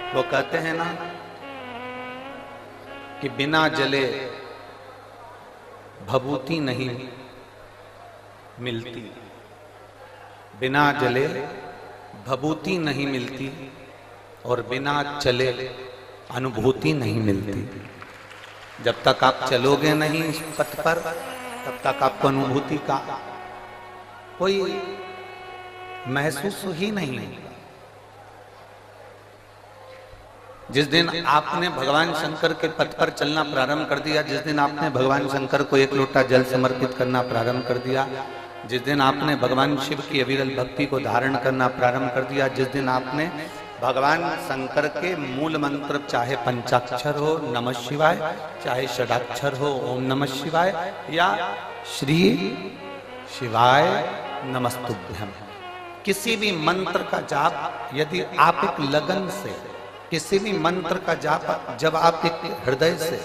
वो कहते हैं ना कि बिना जले भभूति नहीं मिलती, बिना जले भभूति नहीं मिलती और बिना चले अनुभूति नहीं मिलती। जब तक आप चलोगे नहीं इस पथ पर तब तक आपको अनुभूति का कोई महसूस ही नहीं। जिस दिन आपने भगवान शंकर के पथ पर चलना प्रारंभ कर दिया, जिस दिन आपने भगवान शंकर को एक लोटा जल समर्पित करना प्रारंभ कर दिया, जिस दिन आपने भगवान शिव की अविरल भक्ति को धारण करना प्रारंभ कर दिया, जिस दिन आपने भगवान शंकर के मूल मंत्र चाहे पंचाक्षर हो नमः शिवाय, चाहे षडाक्षर हो ओम नमः शिवाय या श्री शिवाय नमस्तुभ्यम, किसी भी मंत्र का जाप यदि आप एक लगन से, किसी भी मंत्र का जाप जब आप एक हृदय से,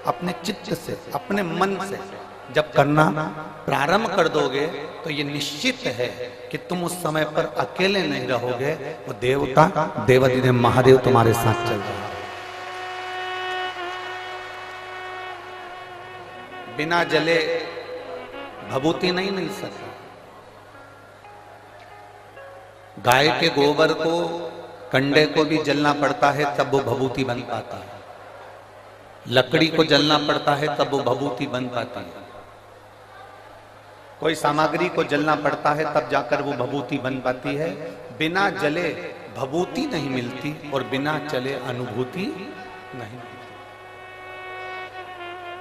अपने चित्त से, अपने मन से जब करना प्रारंभ कर दोगे तो ये निश्चित है कि तुम उस समय पर अकेले नहीं रहोगे, वो देवता देवाधिदेव महादेव तुम्हारे साथ चल रहे हैं। बिना जले भभूति नहीं मिल सकती। गाय के गोबर को, कंडे को भी जलना पड़ता है तब वो भभूति बन पाता है, लकड़ी को जलना पड़ता है तब वो भभूति बन पाती है, कोई सामग्री को जलना पड़ता है तब जाकर वो भभूति बन पाती है। बिना जले भभूति नहीं मिलती और बिना चले अनुभूति नहीं मिलती।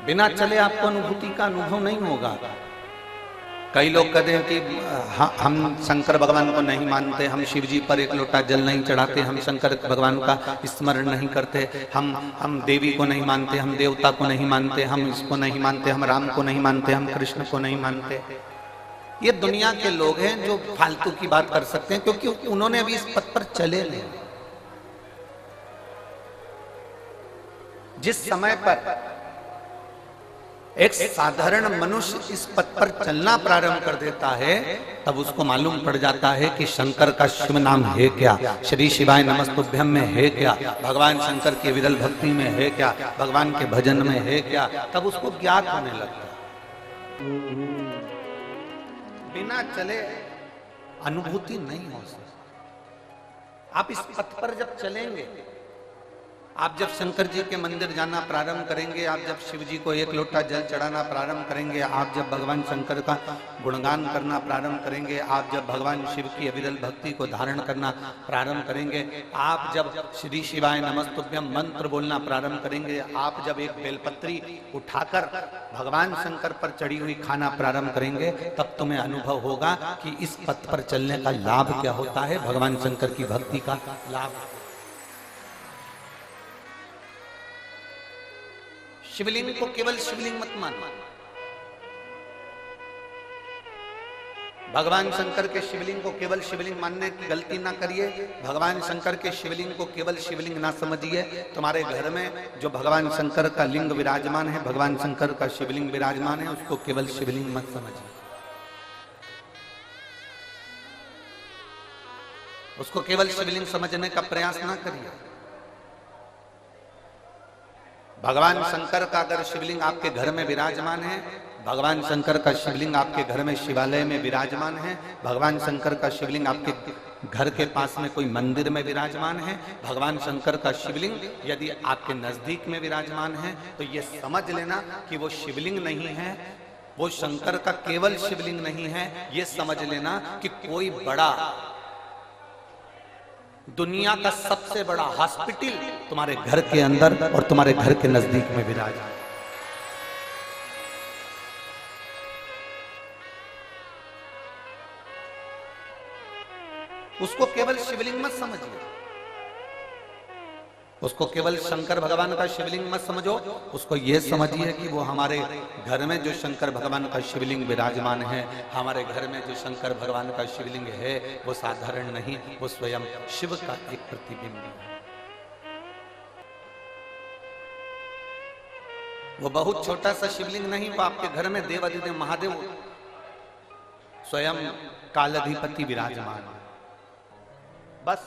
बिना चले आपको अनुभूति का अनुभव नहीं होगा। कई लोग कहते हैं कि हम शंकर भगवान को नहीं मानते, हम शिव जी पर एक लोटा जल नहीं चढ़ाते, हम शंकर भगवान का स्मरण नहीं करते, हम देवी को नहीं मानते, हम देवता को नहीं मानते, हम इसको नहीं मानते, हम राम को नहीं मानते, हम कृष्ण को नहीं मानते। ये दुनिया के लोग हैं जो फालतू की बात कर सकते हैं, क्योंकि उन्होंने अभी इस पथ पर चले नहीं। जिस समय पर एक साधारण मनुष्य इस पथ पर चलना प्रारंभ कर देता है तब उसको मालूम पड़ जाता है कि शंकर का शिव नाम है क्या, श्री शिवाय नमस्तुभ्यम में है क्या, भगवान शंकर की विरल भक्ति में है क्या, भगवान के भजन में है क्या, तब उसको ज्ञात होने लगता है। बिना चले अनुभूति नहीं हो सकती। आप इस पथ पर जब चलेंगे, आप जब शंकर जी के मंदिर जाना प्रारंभ करेंगे, आप जब शिव जी को एक लोटा जल चढ़ाना प्रारंभ करेंगे, आप जब भगवान शंकर का गुणगान करना प्रारंभ करेंगे, आप जब भगवान शिव की अविरल भक्ति को धारण करना प्रारंभ करेंगे, आप जब श्री शिवाय नमस्तुभ्यम मंत्र बोलना प्रारंभ करेंगे, आप जब एक बेलपत्री उठाकर भगवान शंकर पर चढ़ी हुई खाना प्रारंभ करेंगे, तब तुम्हें अनुभव होगा कि इस पथ पर चलने का लाभ क्या होता है, भगवान शंकर की भक्ति का लाभ। शिवलिंग को केवल शिवलिंग मत मानो। भगवान शंकर के शिवलिंग को केवल शिवलिंग मानने की गलती ना करिए। भगवान शंकर के शिवलिंग को केवल शिवलिंग ना समझिए। तुम्हारे घर में जो भगवान शंकर का लिंग विराजमान है, भगवान शंकर का शिवलिंग विराजमान है, उसको केवल शिवलिंग मत समझिए। उसको केवल शिवलिंग समझने का प्रयास ना करिए। भगवान शंकर का अगर शिवलिंग आपके घर में विराजमान है, भगवान शंकर का शिवलिंग आपके घर में शिवालय में विराजमान है, भगवान शंकर का शिवलिंग आपके घर के पास में कोई मंदिर में विराजमान है, भगवान शंकर का शिवलिंग यदि आपके नजदीक में विराजमान है, तो ये समझ लेना कि वो शिवलिंग नहीं है, वो शंकर का केवल शिवलिंग नहीं है। ये समझ लेना कि कोई बड़ा, दुनिया का सबसे बड़ा हॉस्पिटल तुम्हारे घर के अंदर और तुम्हारे घर के नजदीक में विराजमान। उसको केवल शिवलिंग मत समझिए, उसको केवल शंकर भगवान का शिवलिंग मत समझो, उसको ये समझिए कि वो हमारे घर में जो शंकर भगवान का शिवलिंग विराजमान है, हमारे घर में जो शंकर भगवान का शिवलिंग है, वो साधारण नहीं, वो स्वयं शिव का एक प्रतिबिंब है। वो बहुत छोटा सा शिवलिंग नहीं, वो आपके घर में देवाधिदेव महादेव स्वयं कालाधिपति विराजमान है। बस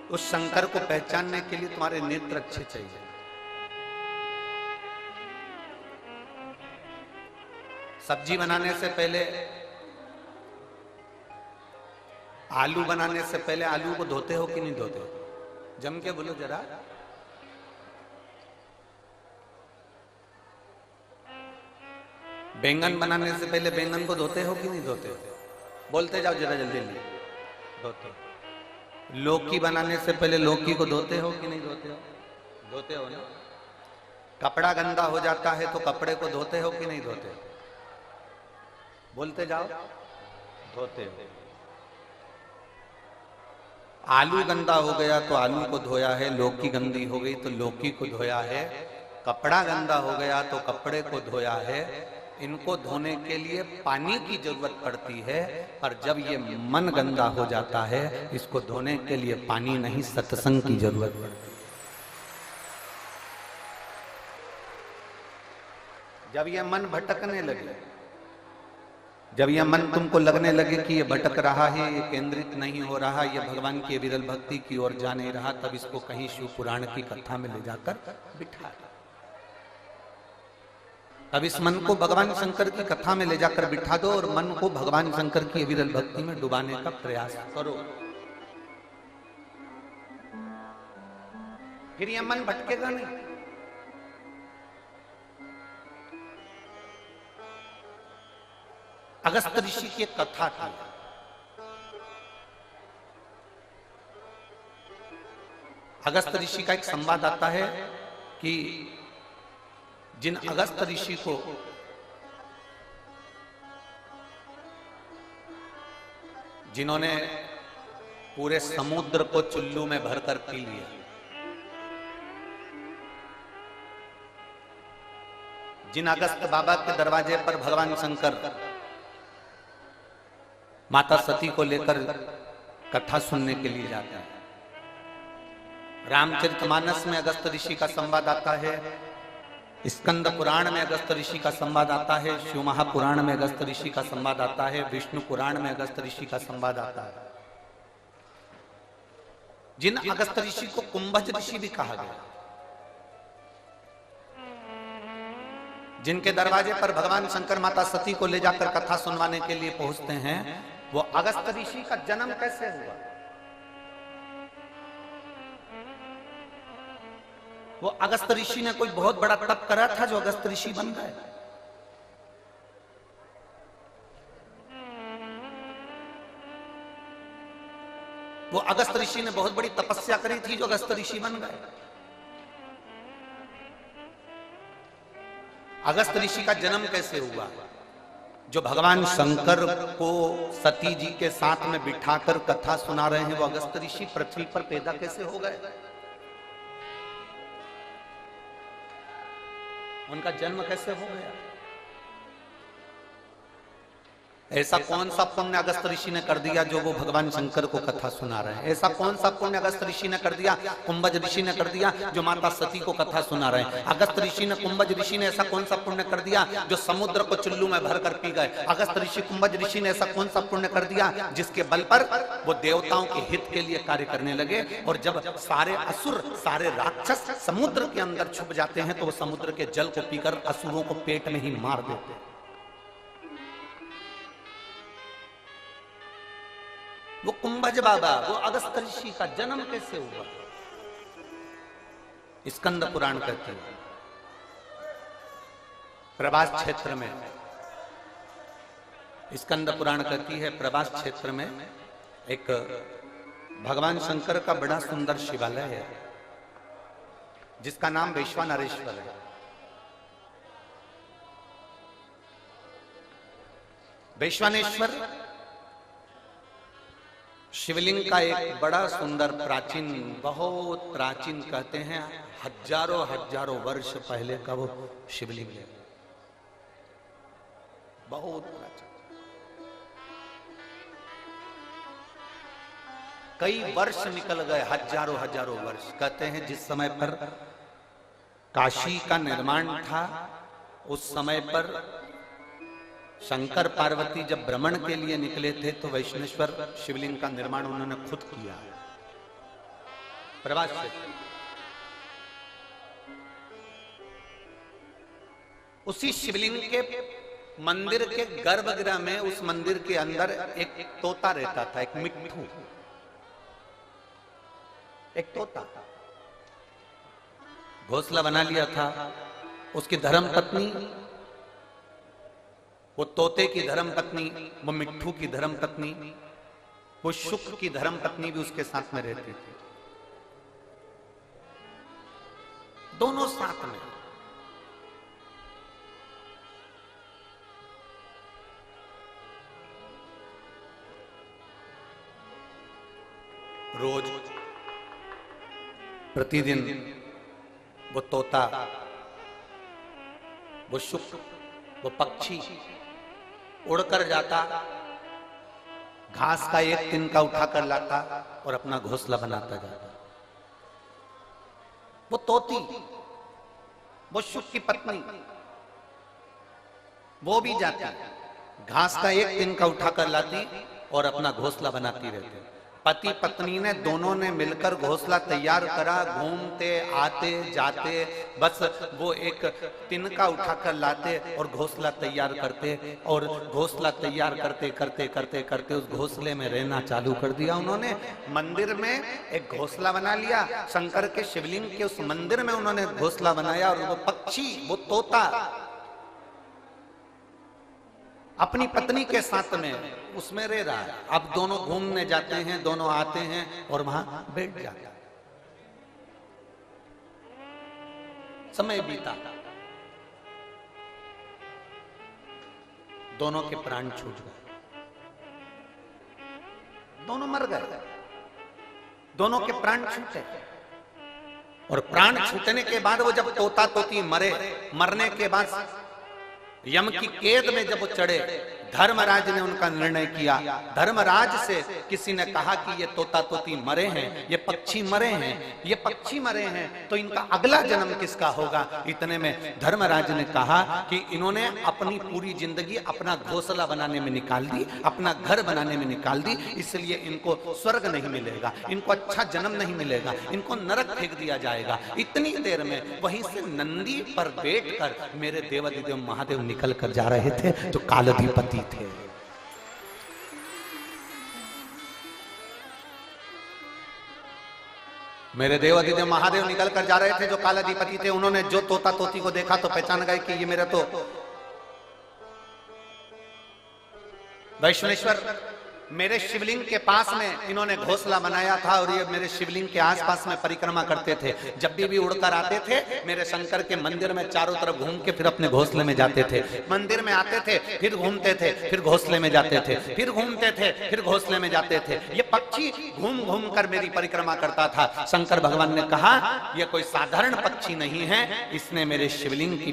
उस शंकर को पहचानने के लिए तुम्हारे नेत्र अच्छे चाहिए। सब्जी बनाने से पहले, आलू बनाने से पहले आलू को धोते हो कि नहीं धोते हो? जम के बोलो जरा। बैंगन बनाने से पहले बैंगन को धोते हो कि नहीं धोते हो? बोलते जाओ जरा जल्दी जल्दी। धोते हो। लौकी बनाने से पहले लौकी को धोते हो कि नहीं धोते हो? धोते हो ना। कपड़ा गंदा हो जाता है तो कपड़े को धोते हो कि नहीं धोते? बोलते जाओ। धोते हो। आलू गंदा हो गया तो आलू को धोया है, लौकी गंदी हो गई तो लौकी को धोया है, कपड़ा गंदा हो गया तो कपड़े को धोया है। इनको धोने के लिए पानी की जरूरत पड़ती है, पर जब ये मन गंदा हो जाता है इसको धोने के लिए पानी नहीं सत्संग की जरूरत पड़ती है। जब ये मन भटकने लगे, जब यह मन तुमको लगने लगे कि ये भटक रहा है, ये केंद्रित नहीं हो रहा, ये भगवान की विरल भक्ति की ओर जा नहीं रहा, तब इसको कहीं शिव पुराण की कथा में ले जाकर बिठा। अब इस मन को भगवान शंकर की कथा में ले जाकर बिठा दो और मन को भगवान शंकर की विरल भक्ति में डुबाने का प्रयास करो। फिर यह मन भटकेगा नहीं। अगस्त ऋषि की एक कथा थी। अगस्त ऋषि का एक संवाद आता है कि जिन अगस्त ऋषि को जिन्होंने पूरे समुद्र को चुल्लू में भरकर पी लिया, जिन अगस्त बाबा के दरवाजे पर भगवान शंकर माता सती को लेकर कथा सुनने के लिए जाते हैं। रामचरितमानस में अगस्त ऋषि का संवाद आता है, स्कंद पुराण में अगस्त ऋषि का संवाद आता है, शिव महापुराण में अगस्त ऋषि का संवाद आता है, विष्णु पुराण में अगस्त ऋषि का संवाद आता है। जिन अगस्त ऋषि को कुंभज ऋषि भी कहा गया, जिनके दरवाजे पर भगवान शंकर माता सती को ले जाकर कथा सुनवाने के लिए पहुंचते हैं, वो अगस्त ऋषि का जन्म कैसे हुआ? वो अगस्त ऋषि ने कोई बहुत बड़ा तप करा था जो अगस्त ऋषि बन गए? वो अगस्त ऋषि ने बहुत बड़ी तपस्या करी थी जो अगस्त ऋषि बन गए? अगस्त ऋषि का जन्म कैसे हुआ? जो भगवान शंकर को सती जी के साथ में बिठाकर कथा सुना रहे हैं, वो अगस्त ऋषि पृथ्वी पर पैदा कैसे हो गए? उनका जन्म कैसे हो गया? ऐसा कौन सा पुण्य अगस्त ऋषि ने कर दिया जो वो भगवान शंकर को कथा सुना रहे हैं? ऐसा कौन सा पुण्य अगस्त ऋषि ने कर दिया, कुंभज ऋषि ने कर दिया जो माता सती को कथा सुना रहे हैं? अगस्त ऋषि ने, कुंभज ऋषि ने ऐसा कौन सा पुण्य कर दिया जो समुद्र को चुल्लू में भरकर पी गए? अगस्त ऋषि, कुंभज ऋषि ने ऐसा कौन सा पुण्य कर दिया जिसके बल पर वो देवताओं के हित के लिए कार्य करने लगे? और जब सारे असुर, सारे राक्षस समुद्र के अंदर छुप जाते हैं तो वो समुद्र के जल को पीकर असुरों को पेट में ही मार देते हैं। वो कुंभज बाबा, वो अगस्त ऋषि का जन्म कैसे हुआ? स्कंद पुराण कहते हैं प्रभास क्षेत्र में, स्कंद पुराण कहती है प्रभास क्षेत्र में एक भगवान शंकर का बड़ा सुंदर शिवालय है जिसका नाम वैश्वानरेश्वर है। वैश्वानेश्वर शिवलिंग का एक बड़ा सुंदर प्राचीन, बहुत प्राचीन कहते हैं, हजारों हजारों वर्ष पहले का वो शिवलिंग है, बहुत प्राचीन। कई वर्ष निकल गए, हजारों हजारों वर्ष। कहते हैं जिस समय पर काशी का निर्माण था उस समय पर शंकर पार्वती जब भ्रमण के लिए निकले थे तो वैष्णेश्वर शिवलिंग का निर्माण उन्होंने खुद किया। प्रवास से उसी शिवलिंग के मंदिर के गर्भगृह में, उस मंदिर के अंदर एक तोता रहता था, एक मिट्ठू, एक तोता घोंसला बना लिया था। उसकी धर्म पत्नी, वो तोते की धर्म पत्नी, वो मिट्ठू की धर्म पत्नी, वो शुक्र की धर्म पत्नी भी उसके साथ में रहती थी, दोनों साथ में। रोज प्रतिदिन वो तोता, वो शुक्र, वो पक्षी उड़कर जाता, घास का एक तिनका उठाकर लाता और अपना घोंसला बनाता जाता। वो तोती, वो शुक्र की पत्नी, वो भी जाती, घास का एक तिनका उठाकर लाती और अपना घोंसला बनाती रहती। पति पत्नी ने दोनों ने मिलकर घोंसला तैयार करा, घूमते आते जाते, बस वो एक तिनका उठाकर लाते और घोंसला तैयार करते, और घोंसला तैयार करते करते करते करते उस घोंसले में रहना चालू कर दिया उन्होंने। मंदिर में एक घोंसला बना लिया, शंकर के शिवलिंग के उस मंदिर में उन्होंने घोंसला बनाया, और वो पक्षी, वो तोता अपनी पत्नी के साथ में उसमें रह रहा है। अब दोनों घूमने जाते हैं, दोनों आते हैं और वहां बैठ जाते हैं। समय बीता, दोनों के प्राण छूट गए, दोनों मर गए, दोनों के प्राण छूटे। और प्राण छूटने के बाद वो जब तोता तोती मरे, मरने के बाद यम की कैद में जब वो चढ़े, धर्मराज ने उनका निर्णय किया। धर्मराज से किसी ने कहा कि ये तोता तोती मरे हैं, ये पक्षी मरे हैं, ये पक्षी मरे हैं, तो इनका अगला जन्म किसका होगा। इतने में धर्मराज ने कहा कि इन्होंने अपनी पूरी जिंदगी अपना घोंसला बनाने में निकाल दी, अपना घर बनाने में निकाल दी, इसलिए इनको स्वर्ग नहीं मिलेगा, इनको अच्छा जन्म नहीं मिलेगा, इनको नरक फेंक दिया जाएगा। इतनी देर में वहीं से नंदी पर बैठकर मेरे देवाधिदेव महादेव निकल कर जा रहे थे, जो कालाधिपति थे। मेरे देवाधिदेव महादेव निकल कर जा रहे थे, जो कालाधिपति थे। उन्होंने जो तोता तोती को देखा तो पहचान गए कि ये मेरा तो वैष्णवेश्वर, मेरे शिवलिंग के पास में इन्होंने घोंसला बनाया था, और ये मेरे शिवलिंग के आसपास में परिक्रमा करते थे। जब भी उड़कर आते थे, मेरे शंकर के मंदिर में चारों तरफ घूम के फिर अपने घोंसले में जाते थे। मंदिर में आते थे, फिर घूमते थे, फिर घोंसले में जाते थे, फिर घूमते थे, फिर घोंसले में जाते थे। ये पक्षी घूम घूम कर मेरी परिक्रमा करता था। शंकर भगवान ने कहा, यह कोई साधारण पक्षी नहीं है, इसने मेरे शिवलिंग की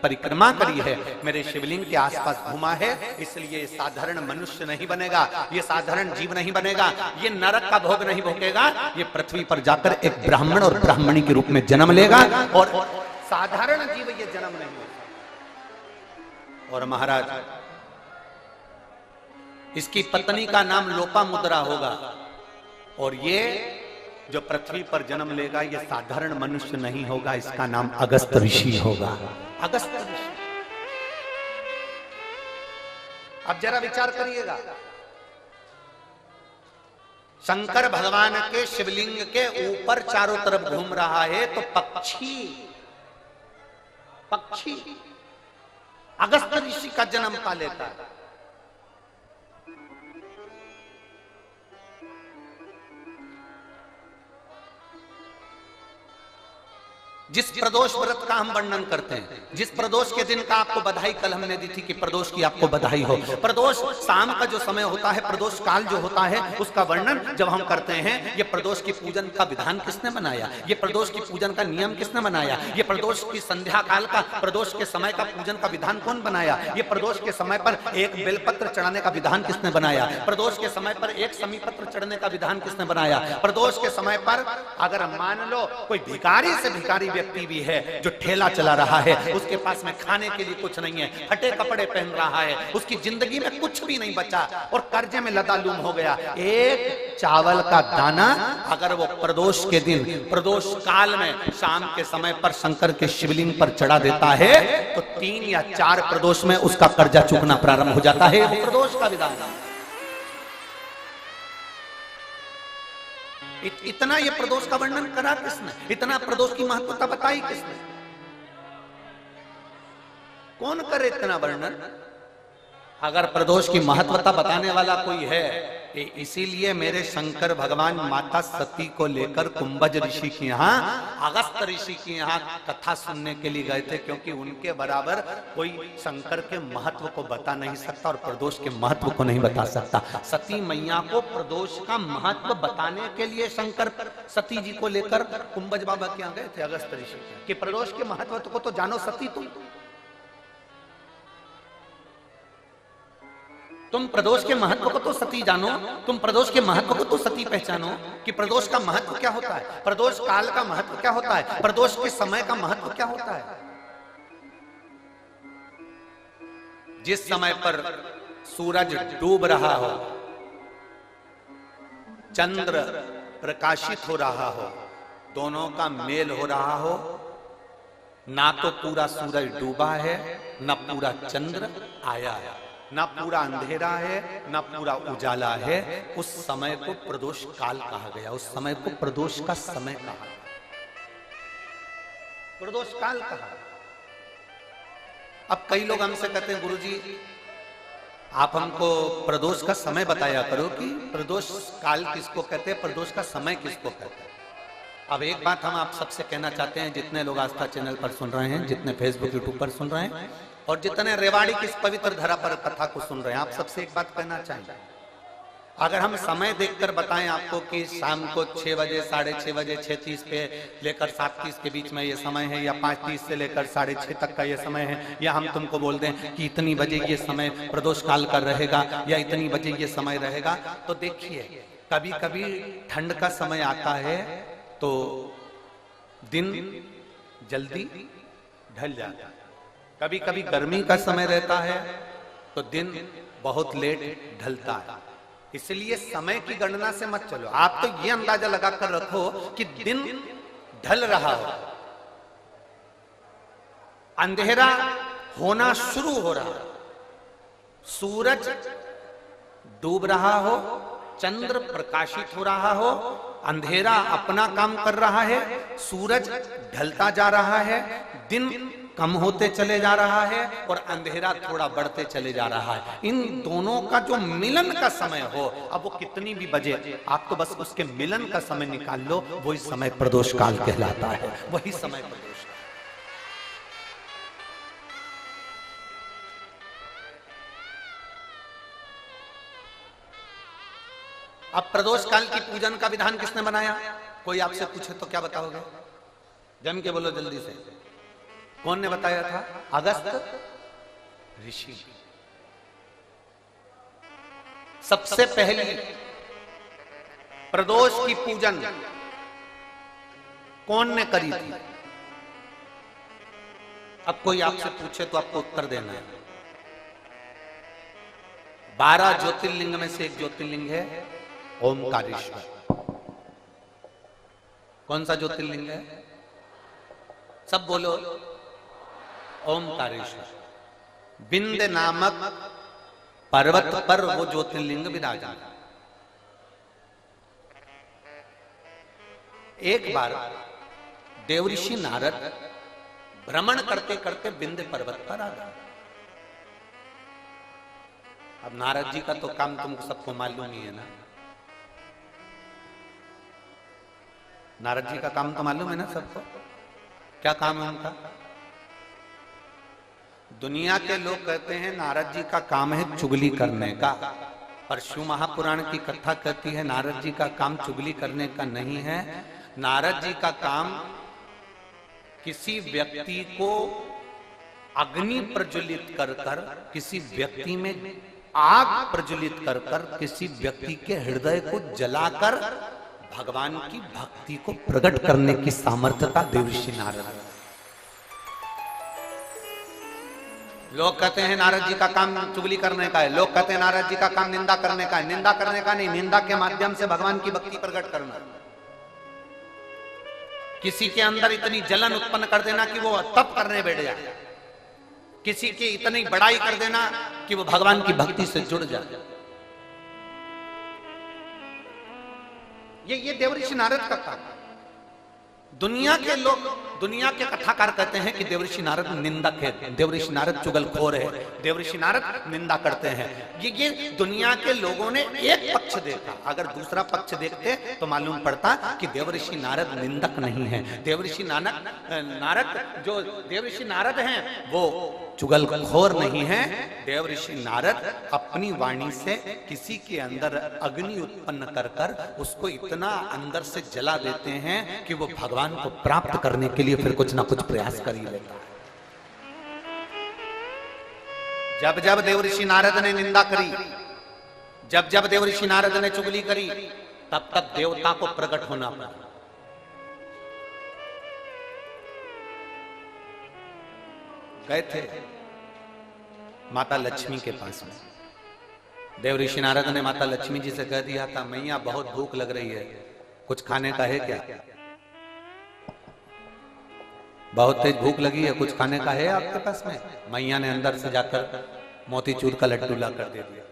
परिक्रमा करी है, मेरे शिवलिंग के आसपास घूमा है, इसलिए साधारण मनुष्य नहीं बनेगा, ये साधारण जीव नहीं बनेगा, ये नरक का भोग नहीं भोगेगा, ये पृथ्वी पर जाकर एक ब्राह्मण और ब्राह्मणी के रूप में जन्म लेगा, और साधारण जीव ये जन्म नहीं होगा। और महाराज, इसकी पत्नी का नाम लोपामुद्रा होगा, और ये जो पृथ्वी पर जन्म लेगा, ये साधारण मनुष्य नहीं होगा, इसका नाम अगस्त ऋषि होगा। अगस्त ऋषि। अब जरा विचार करिएगा, शंकर भगवान के शिवलिंग के ऊपर चारों तरफ घूम रहा है, तो पक्षी अगस्त ऋषि का जन्म पा लेता है। जिस प्रदोष व्रत का हम वर्णन करते हैं, जिस प्रदोष के दिन का आपको बधाई कल हमने दी थी कि प्रदोष की आपको बधाई हो। प्रदोष शाम का जो समय होता है, प्रदोष काल जो होता है, उसका वर्णन जब हम करते हैं, ये प्रदोष की पूजन का विधान किसने बनाया, ये प्रदोष की पूजन का नियम किसने बनाया, ये प्रदोष की संध्या काल का, प्रदोष के समय का पूजन का विधान कौन बनाया, ये प्रदोष के समय पर एक बेलपत्र चढ़ाने का विधान किसने बनाया, प्रदोष के समय पर एक समीपत्र चढ़ने का विधान किसने बनाया, प्रदोष के समय पर अगर मान लो कोई भिखारी से भिखारी व्यक्ति भी है जो ठेला चला रहा है, उसके पास में खाने के लिए कुछ नहीं है, फटे कपड़े पहन रहा है, उसकी जिंदगी में कुछ भी नहीं बचा और कर्जे में लदालूम हो गया। एक चावल का दाना अगर वो प्रदोष के दिन, प्रदोष काल में शाम के समय पर शंकर के शिवलिंग पर चढ़ा देता है तो 3 या 4 प्रदोष में उसका कर्जा चुकना प्रारंभ हो जाता है। प्रदोष का विधान। इतना ये प्रदोष का वर्णन करा किसने? इतना प्रदोष की महत्वता बताई किसने? कौन करे इतना वर्णन? अगर प्रदोष की महत्वता बताने वाला कोई है, इसीलिए मेरे शंकर भगवान माता सती को लेकर कुंभज ऋषि के यहाँ, अगस्त ऋषि के यहाँ कथा सुनने के लिए गए थे, क्योंकि उनके बराबर कोई शंकर के महत्व को बता नहीं सकता और प्रदोष के महत्व को नहीं बता सकता। सती मैया को प्रदोष का महत्व बताने के लिए शंकर सती जी को लेकर कुंभज बाबा के यहाँ गए थे, अगस्त ऋषि, कि प्रदोष के महत्व को तो जानो सती, तुम प्रदोष के महत्व को तो सती जानो, तुम प्रदोष के महत्व को तो सती पहचानो कि प्रदोष का महत्व क्या होता है, प्रदोष काल का महत्व क्या होता है, प्रदोष के समय का महत्व क्या होता है। जिस समय पर सूरज डूब रहा हो, चंद्र प्रकाशित हो रहा हो, दोनों का मेल हो रहा हो, ना तो पूरा सूरज डूबा है, ना पूरा चंद्र आया है, ना पूरा अंधेरा है, ना पूरा उजाला है, उस समय को प्रदोष काल कहा गया, उस समय को प्रदोष का समय कहा, प्रदोष काल कहा। अब कई लोग हमसे कहते हैं, गुरुजी आप हमको प्रदोष का समय बताया करो कि प्रदोष काल किसको कहते हैं, प्रदोष का समय किसको कहते हैं। अब एक बात हम आप सबसे कहना चाहते हैं, जितने लोग आस्था चैनल पर सुन रहे हैं, जितने फेसबुक यूट्यूब पर सुन रहे हैं और जितने रेवाड़ी की इस पवित्र धरा पर कथा को सुन रहे हैं, आप सबसे एक बात कहना चाहेंगे, अगर हम समय देखकर बताएं आपको कि शाम को 6 बजे, 6:30 बजे, 6:30 पे लेकर 7:30 के बीच में ये समय है, या 5:30 से लेकर 6:30 तक का ये समय है, या हम तुमको बोल दें कि इतनी बजे ये समय प्रदोष काल का रहेगा या इतनी बजे ये समय रहेगा, तो देखिए कभी कभी ठंड का समय आता है तो दिन जल्दी ढल जाता है, कभी कभी गर्मी का समय रहता है तो दिन बहुत लेट ढलता है। इसलिए समय की गणना से मत चलो, आप तो ये अंदाजा लगाकर रखो कि दिन ढल रहा हो, अंधेरा होना शुरू हो रहा हो, सूरज डूब रहा हो, चंद्र प्रकाशित हो रहा हो, अंधेरा अपना काम कर रहा है, सूरज ढलता जा रहा है, दिन कम होते चले जा रहा है और अंधेरा थोड़ा बढ़ते चले जा रहा है। इन दोनों का जो मिलन का समय हो, अब वो कितनी भी बजे, आप तो बस उसके मिलन का समय निकाल लो, वही समय प्रदोष काल कहलाता है, वही समय प्रदोष। अब प्रदोष काल की पूजन का विधान किसने बनाया? कोई आपसे पूछे तो क्या बताओगे? जम के बोलो जल्दी से, कौन ने बताया था? अगस्त ऋषि। सबसे पहली प्रदोष की पूजन कौन ने करी थी? अब कोई आपसे पूछे तो आपको उत्तर देना है। 12 ज्योतिर्लिंग में से एक ज्योतिर्लिंग है ओमकारेश्वर। कौन सा ज्योतिर्लिंग है? सब बोलो। ओमकारेश्वर। बिंद नामक पर्वत पर वो ज्योतिर्लिंग विराजमान। एक बार देवऋषि नारद भ्रमण करते करते बिंद पर्वत पर आ गए। अब नारद जी का तो काम तुमको सबको मालूम ही है ना। नारद जी का काम तो मालूम है ना सबको। क्या काम है उनका? दुनिया के लोग कहते हैं नारद जी का काम है चुगली करने का, पर शिव महापुराण की कथा कहती है नारद जी का काम चुगली करने का नहीं है। नारद जी का काम किसी व्यक्ति को अग्नि प्रज्वलित कर कर, किसी व्यक्ति में आग प्रज्वलित कर कर, किसी व्यक्ति के हृदय को जलाकर भगवान की भक्ति को प्रकट करने की सामर्थ्यता देवर्षि नारद। लोग कहते हैं नारद जी का काम चुगली करने का है, लोग कहते हैं नारद जी का काम निंदा करने का है। निंदा करने का नहीं, निंदा के माध्यम से भगवान की भक्ति प्रकट करना। किसी के अंदर इतनी जलन उत्पन्न कर देना कि वो तप करने बैठ जाए, किसी की इतनी बड़ाई कर देना कि वो भगवान की भक्ति से जुड़ जाए। ये देवर्षि नारद का काम। दुनिया के लोग, दुनिया के कथाकार कहते हैं कि देवर्षि नारद निंदक है, देवर्षि नारद चुगलखोर है, देवर्षि नारद निंदा करते हैं। ये दुनिया के लोगों ने एक पक्ष देखा। अगर दूसरा पक्ष देखते तो मालूम पड़ता कि देवर्षि नारद निंदक नहीं है। देवर्षि नारद जो देवर्षि नारद हैं वो चुगलखोर नहीं है। देवर्षि नारद अपनी वाणी से किसी के अंदर अग्नि उत्पन्न कर कर उसको इतना अंदर से जला देते हैं कि वो भगवान को प्राप्त करने के लिए फिर कुछ ना कुछ प्रयास कर ही लेता है। जब जब देवर्षि नारद ने निंदा करी, जब जब देवर्षि नारद ने चुगली करी, तब तक देवता को प्रकट होना पड़ा। गए थे माता लक्ष्मी के पास में। देवर्षि नारद ने माता लक्ष्मी जी से कह दिया था, मैया बहुत भूख लग रही है, कुछ खाने का है क्या? बहुत तेज भूख लगी है, कुछ खाने का है आपके पास में? मैया ने अंदर से जाकर मोतीचूर का लड्डू ला कर दे दिया।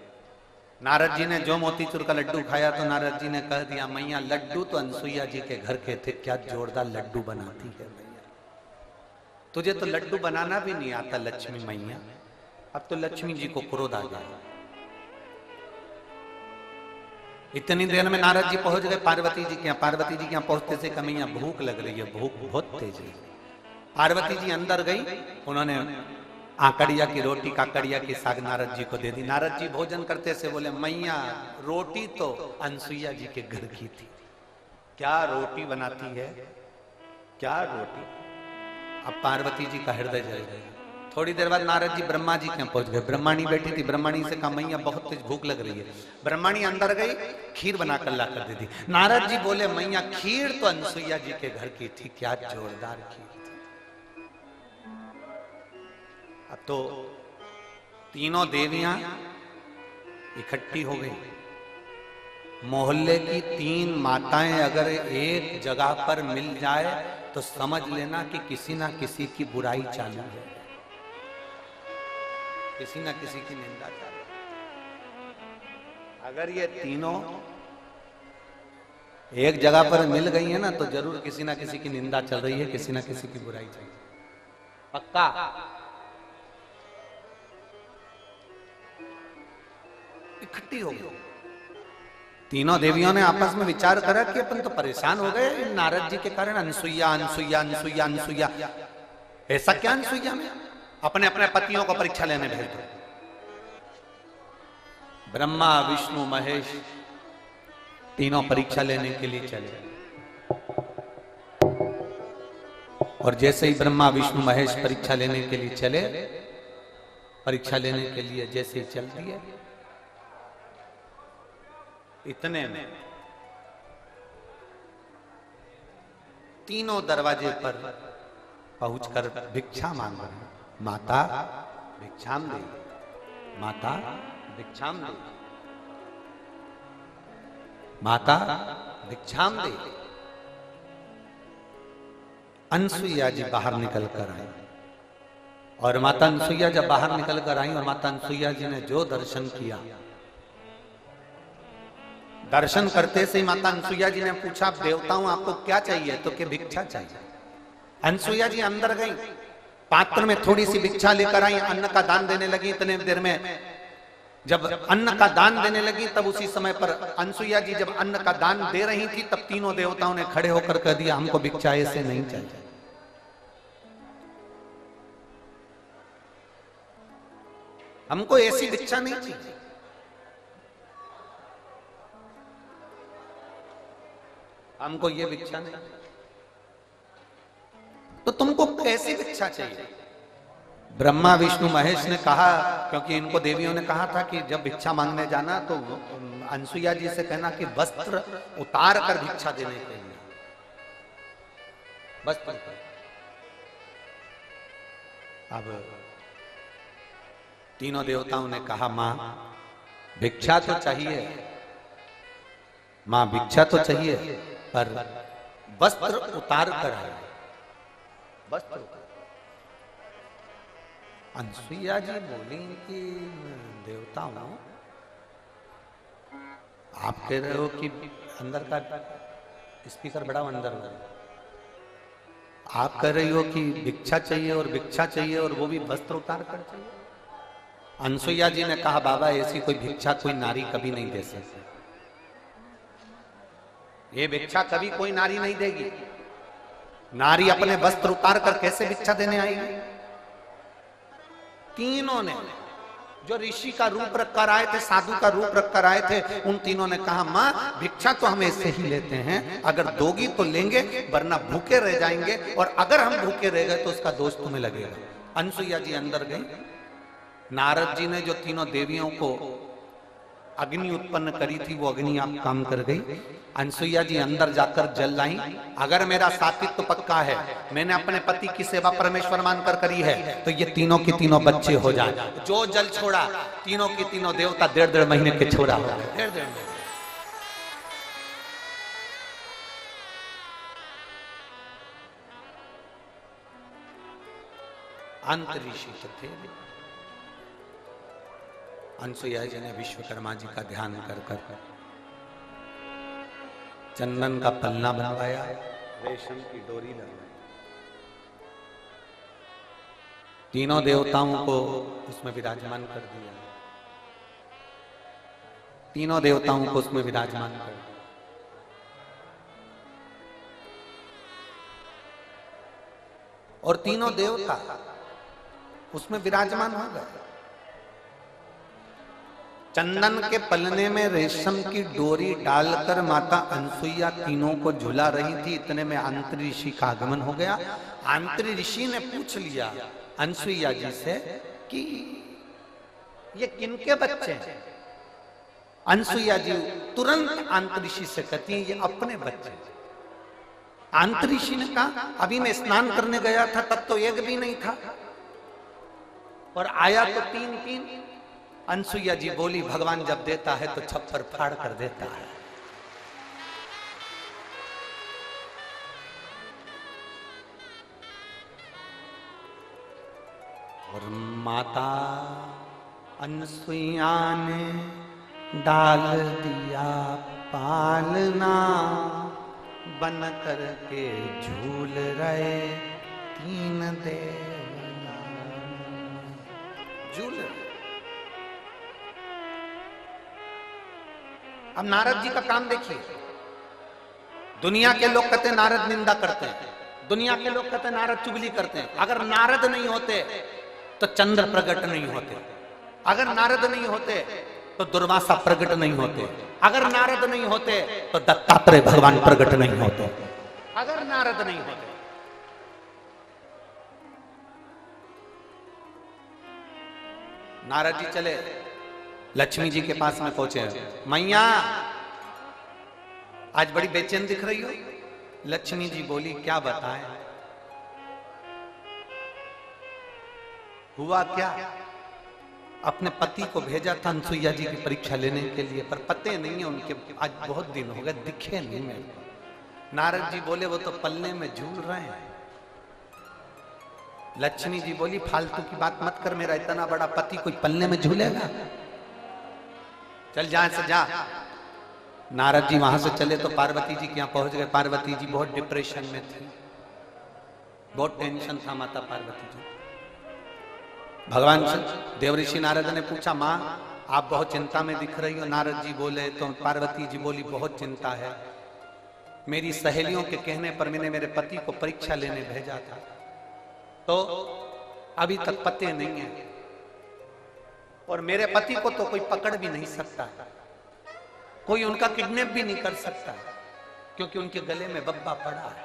नारद जी ने जो मोतीचूर का लड्डू खाया तो नारद जी ने कह दिया, मैया लड्डू तो अनसुईया जी के घर के थे, क्या जोरदार लड्डू बनाती है मैया, तुझे तो लड्डू बनाना भी नहीं आता लक्ष्मी मैया। अब तो लक्ष्मी जी को क्रोध आ गया। इतनी देर में नारद जी पहुंच गए पार्वती जी के यहाँ। पार्वती जी के यहाँ पहुंचते से मैया भूख लग रही है, भूख बहुत तेज है। पार्वती जी अंदर गई, उन्होंने आकड़िया की रोटी काकड़िया की साग नारद जी को दे दी। नारद जी भोजन करते से बोले, मैया रोटी तो अनसुईया जी के घर की थी, क्या रोटी बनाती है, क्या रोटी। अब पार्वती जी का हृदय जल गया। थोड़ी देर बाद नारद जी ब्रह्मा जी के यहाँ पहुंच गए। ब्रह्माणी बैठी थी, ब्रह्माणी से कहा, मैया बहुत तेज भूख लग रही है। ब्रह्माणी अंदर गई, खीर बनाकर ला कर दे दी। नारद जी बोले, मैया खीर तो अनसुईया जी के घर की थी, क्या जोरदार खीर थी। अब तो तीनों देवियां इकट्ठी हो गई। मोहल्ले की तीन माताएं अगर एक जगह पर मिल जाए तो समझ लेना कि किसी ना किसी की बुराई चालू है, किसी ना किसी की निंदा चालू है। अगर ये तीनों एक जगह पर मिल गई है ना तो जरूर किसी ना किसी की निंदा चल रही है, किसी ना किसी की बुराई चल रही है, पक्का। इकट्ठी हो गई तीनों देवियों ने आपस में विचार करा कि अपन तो परेशान हो गए नारद जी के कारण। अनसुईया अनसुईया अनसुईया अनसुईया, ऐसा क्या अनसुईया में? अपने अपने पतियों को परीक्षा लेने भेज दो। ब्रह्मा विष्णु महेश तीनों परीक्षा लेने के लिए चले। और जैसे ही ब्रह्मा विष्णु महेश परीक्षा लेने के लिए चले, परीक्षा लेने के लिए जैसे ही चल दिए, इतने में तीनों दरवाजे पर पहुंचकर भिक्षा मांग रहे हैं। माता भिक्षाम दे, माता भिक्षाम दे, माता भिक्षाम दे। अनसुईया जी बाहर निकल कर आई और माता अनसुईया जब बाहर निकल कर आई और माता अनसुईया जी ने जो दर्शन किया, दर्शन करते से ही माता अनसुईया जी ने पूछा, देवताओं आपको क्या चाहिए? तो कि भिक्षा चाहिए। अनसुईया जी अंदर गई, पात्र में थोड़ी सी भिक्षा लेकर आई, अन्न का दान देने लगी। इतने देर में जब अन्न का दान देने लगी तब उसी समय पर अनसुईया जी जब अन्न का दान दे रही थी तब तीनों देवताओं ने खड़े होकर कह दिया, हमको भिक्षा ऐसे नहीं चाहिए, हमको ऐसी भिक्षा नहीं चाहिए। हमको ये भिक्षा नहीं, तो तुमको कैसी भिक्षा चाहिए? ब्रह्मा विष्णु महेश ने कहा, क्योंकि इनको देवियों ने कहा था कि जब भिक्षा मांगने जाना तो अनसुईया जी से कहना कि वस्त्र उतार कर भिक्षा देने के लिए, वस्त्र। अब तीनों देवताओं ने कहा, मां भिक्षा तो चाहिए, मां भिक्षा तो चाहिए, पर वस्त्र उतार कर आए, वस्त्र। अनसुईया जी बोली कि देवताओं, आप कह रहे हो कि अंदर का स्पीकर बड़ा अंदर हो, आप कह रही हो कि भिक्षा चाहिए और भिक्षा चाहिए और वो भी वस्त्र उतार कर चाहिए। अनसुईया जी ने कहा, बाबा ऐसी कोई भिक्षा कोई नारी कभी नहीं दे सकती, ये भिक्षा कभी कोई नारी नहीं देगी। नारी अपने वस्त्र उतार कर कैसे भिक्षा देने आएगी? तीनों ने, जो ऋषि का रूप रखकर आए थे, साधु का रूप रखकर आए थे, उन तीनों ने कहा, मां भिक्षा तो हम ऐसे ही लेते हैं, अगर दोगी तो लेंगे, वरना भूखे रह जाएंगे, और अगर हम भूखे रह गए तो उसका दोष तुम्हें लगेगा। अनसुईया जी अंदर गई। नारद जी ने जो तीनों देवियों को अग्नि उत्पन्न करी थी, वो अग्नि आप काम कर गई। अनसुईया जी अंदर जाकर जल लाई। अगर मेरा सात्वित्व पक्का है, मैंने अपने पति की सेवा परमेश्वर मानकर करी है, तो ये तीनों के तीनों बच्चे हो जाए। जो जल छोड़ा, तीनों के तीनों देवता 1.5 महीने के छोड़ा हो गए। 1.5 महीने। अंत ऋषि थे। अनसुईया जी ने विश्वकर्मा जी का ध्यान कर कर चंदन का पन्ना बनवाया, रेशम की डोरी लगवाई, तीनों देवताओं को उसमें विराजमान कर दिया, तीनों देवताओं को उसमें विराजमान कर दिया। और तीनों देवता उसमें विराजमान हो गए। चंदन के पलने में रेशम की डोरी डालकर माता अनसुईया तीनों को झुला रही थी। इतने में अंतरी ऋषि का आगमन हो गया। अंतरी ऋषि ने पूछ लिया अनसुईया जी से कि ये किनके बच्चे हैं? अनसुईया जी तुरंत अंतरी ऋषि से कहती हैं, ये अपने बच्चे। अंतरी ऋषि ने कहा, अभी मैं स्नान करने गया था, तब तो एक भी नहीं था, और आया तो 3। अनसुईया जी बोली, भगवान जब देता है तो छप्पर फाड़ कर देता है। और माता अनसुईया ने डाल दिया पालना, बन कर के झूल रहे 3 देवता। झूल। अब नारद जी का काम देखिए। दुनिया के लोग कहते हैं नारद निंदा करते हैं, दुनिया के लोग कहते हैं नारद चुगली करते हैं। अगर नारद नहीं होते तो चंद्र प्रकट नहीं होते, अगर नारद नहीं होते तो दुर्वासा प्रकट नहीं होते, अगर नारद नहीं होते तो दत्तात्रेय भगवान प्रकट नहीं होते, अगर नारद नहीं होते। नारद जी चले, लक्ष्मी जी के पास में पहुंचे। मैया आज बड़ी बेचैन दिख रही हो। लक्ष्मी जी बोली, क्या बताएं, हुआ क्या? अपने पति को भेजा था अनसुईया जी की परीक्षा लेने के लिए, पर पते नहीं है उनके, आज बहुत दिन हो गए, दिखे नहीं मेरे को। नारद जी बोले, वो तो पल्ले में झूल रहे हैं। लक्ष्मी जी बोली, फालतू की बात मत कर, मेरा इतना बड़ा पति कोई पल्ले में झूलेगा? चल जा से जा। नारद जी वहां से चले तो पार्वती जी के यहाँ पहुंच गए। पार्वती जी बहुत डिप्रेशन में थी, बहुत टेंशन था माता पार्वती जी। भगवान देवऋषि नारद ने पूछा, माँ आप बहुत चिंता में दिख रही हो। नारद जी बोले तो पार्वती जी बोली, बहुत चिंता है, मेरी सहेलियों के कहने पर मैंने मेरे पति को परीक्षा लेने भेजा था, तो अभी तक पते नहीं है, और मेरे पति को तो कोई पकड़ भी नहीं सकता, कोई उनका किडनैप भी नहीं कर सकता, क्योंकि उनके गले में बब्बा पड़ा है।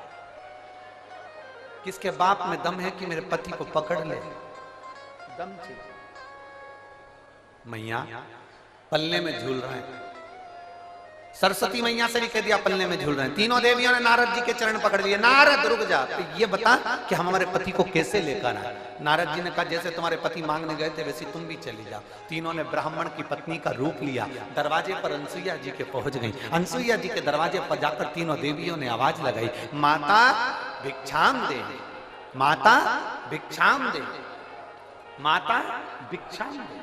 किसके बाप में दम है कि मेरे पति को पकड़ ले? चमचे। मैया पल्ले में झूल रहे हैं, सरस्वती मैया से भी कह दिया पल्ले में झूल रहे हैं। तीनों देवियों ने नारद जी के चरण पकड़ लिए। नारद रुक जा, तो ये बता कि हम हमारे पति को कैसे लेकर आए। नारद जी ने कहा जैसे तुम्हारे पति मांगने गए थे वैसे तुम भी चली जाओ। तीनों ने ब्राह्मण की पत्नी का रूप लिया, दरवाजे पर अनसुईया जी के पहुंच गई। अनसुईया जी के दरवाजे पर जाकर तीनों देवियों ने आवाज लगाई, माता भिक्षाम दे, माता भिक्षाम दे, माता भिक्षाम दे,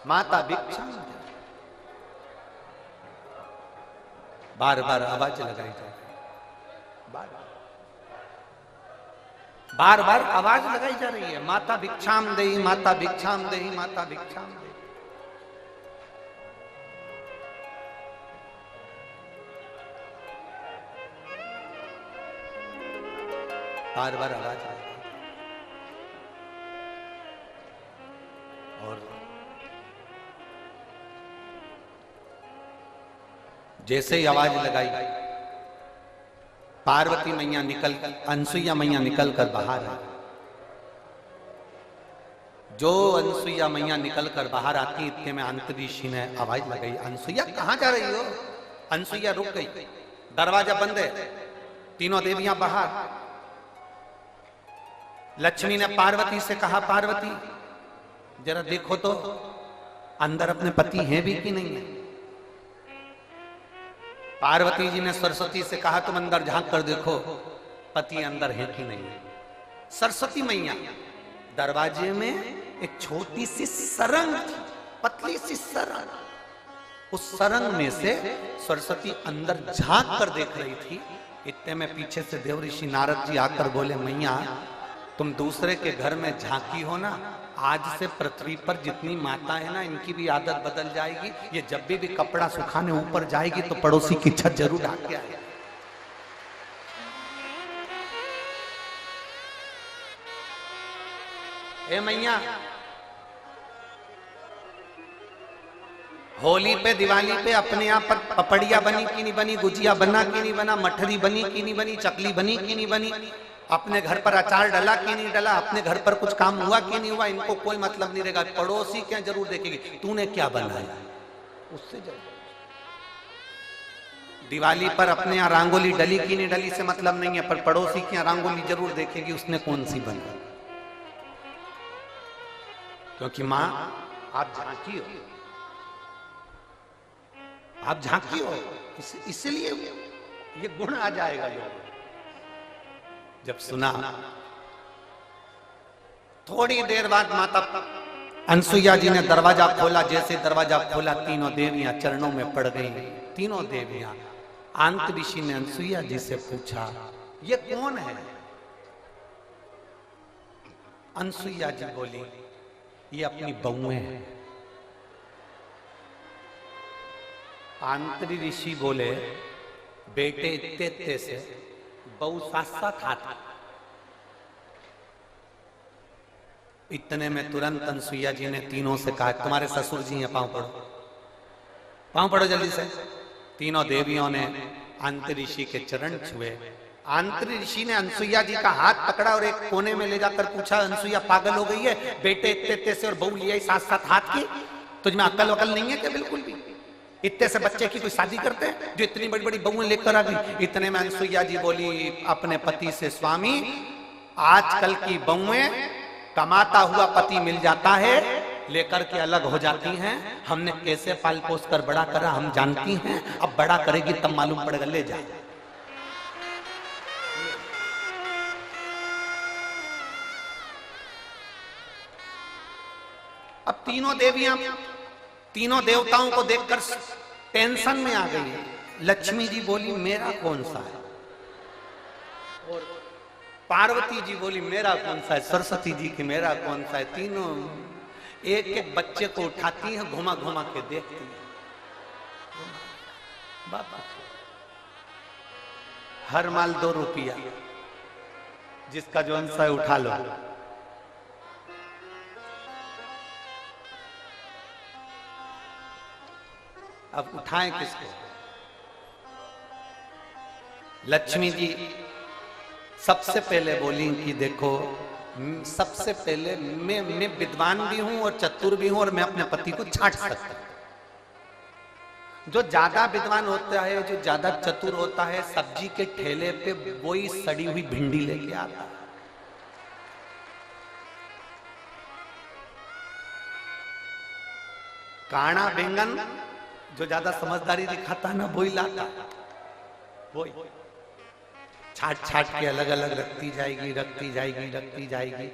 माता भिक्षाम दे। बार बार आवाज लगाई जाए, बार बार आवाज लगाई जा रही है, माता भिक्षाम देहि, माता भिक्षाम देहि, माता भिक्षाम देहि। बार बार आवाज लगाई और जैसे ही आवाज लगाई पार्वती मैया निकल, अनसुईया मैया निकल कर बाहर आई। जो अनसुईया मैया निकल कर बाहर आती इतने में अंतरीषी ने आवाज लगाई, अनसुईया कहां जा रही हो। अनसुईया रुक गई, दरवाजा बंद है, तीनों देवियां बाहर। लक्ष्मी ने पार्वती से कहा, पार्वती जरा देखो तो अंदर अपने पति हैं भी कि नहीं है। पार्वती जी ने सरस्वती से कहा तुम अंदर झांक कर देखो पति अंदर है कि नहीं है। सरस्वती मैया दरवाजे में एक छोटी सी सरंग थी, पतली सी सरंग, उस सरंग में से सरस्वती अंदर झांक कर देख रही थी। इतने में पीछे से देवऋषि नारद जी आकर बोले, मैया तुम दूसरे के घर में झांकी हो ना, आज से पृथ्वी पर जितनी माता है ना इनकी भी आदत बदल जाएगी। ये जब भी कपड़ा सुखाने ऊपर जाएगी तो पड़ोसी की छत जरूर ढाक के आएगी। ए मैया, होली पे दिवाली पे अपने यहाँ पर पपड़िया बनी कि नहीं बनी, गुजिया बना कि नहीं बना, मठरी बनी कि नहीं बनी, चकली बनी कि नहीं बनी, अपने घर पर अचार डला कि नहीं डला, अपने घर पर कुछ काम हुआ कि नहीं हुआ, इनको कोई मतलब नहीं रहेगा। पड़ोसी क्या जरूर देखेगी तूने क्या बनाया, उससे जरूर। दिवाली पर अपने यहाँ रंगोली डली कि नहीं डली से मतलब नहीं है, पर पड़ोसी की रंगोली जरूर देखेगी उसने कौन सी बनाई। क्योंकि माँ आप झांकी हो, आप झांकी हो, इसलिए ये गुण आ जाएगा। लोग जब सुना, थोड़ी देर बाद माता अनसुईया जी ने दरवाजा खोला। जैसे दरवाजा खोला तीनों देवियां चरणों में पड़ गई। तीनों देवियां, अंतरीषि ने अनसुईया जी से पूछा ये कौन है। अनसुईया जी बोली ये अपनी बहुएं हैं। अंतरीषि बोले बेटे इत्ते से बहु साथ साथ हाथ। इतने में तुरंत अनसुईया जी ने तीनों से कहा तुम्हारे ससुर जी हैं, पांव पड़ो, पांव पड़ो जल्दी से। तीनों देवियों ने अंतरीषि के चरण छुए। अंतरीषि ने अनसुईया जी का हाथ पकड़ा और एक कोने में ले जाकर पूछा, अनसुईया पागल हो गई है, बेटे इत्ते से और बहू लिया साथ साथ हाथ की, तुझमें अक्ल वकल नहीं है क्या? बिल्कुल भी। इतने से बच्चे की कोई शादी करते हैं जो इतनी बड़ी बड़ी बहुएं लेकर आ गई। इतने में अनसुईया जी बोली अपने पति से, स्वामी आजकल की बहुएं कमाता हुआ पति मिल जाता है लेकर के अलग हो जाती हैं। हमने कैसे पाल पोस कर बड़ा करा हम जानती हैं, अब बड़ा करेगी तब मालूम पड़ेगा, ले जा। अब तीनों देवियां तीनों देवताओं को देखकर टेंशन में आ गई। लक्ष्मी जी बोली मेरा कौन सा है, और पार्वती जी बोली मेरा कौन सा है, सरस्वती जी की मेरा कौन सा है। तीनों एक एक बच्चे को उठाती हैं, घुमा घुमा के देखती हैं। बाबा हर माल 2 रुपया, जिसका जो अंश है उठा लो। अब उठाएं किसको? लक्ष्मी जी सबसे पहले बोली कि देखो सबसे पहले मैं विद्वान भी हूं और चतुर भी हूं और मैं अपने पति को छांट सकता हूं। जो ज्यादा विद्वान होता है, जो ज्यादा चतुर होता है, सब्जी के ठेले पे वही सड़ी हुई भिंडी लेके आता है। काना बैंगन जो ज्यादा समझदारी दिखाता है ना, वही लाता, वही छाट छाट के अलग अलग रखती जाएगी, रखती जाएगी, रखती जाएगी।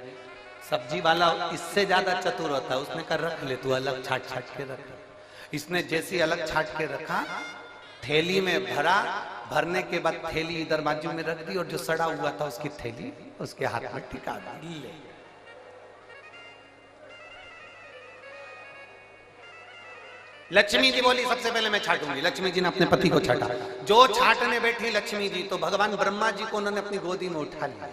सब्जी वाला इससे ज्यादा चतुर होता है, उसने कहा रख ले तू, अलग छाट छाट के रख। इसने जैसी अलग छाट के रखा, थैली में भरा, भरने के बाद थैली इधर बाजू में रख दी और जो सड़ा हुआ था उसकी थैली उसके हाथ में टिका दी। लक्ष्मी जी बोली सबसे पहले मैं छाटूंगी। लक्ष्मी जी ने अपने पति को छाटा। जो छाटने बैठी लक्ष्मी जी तो भगवान ब्रह्मा जी को उन्होंने अपनी गोदी में उठा लिया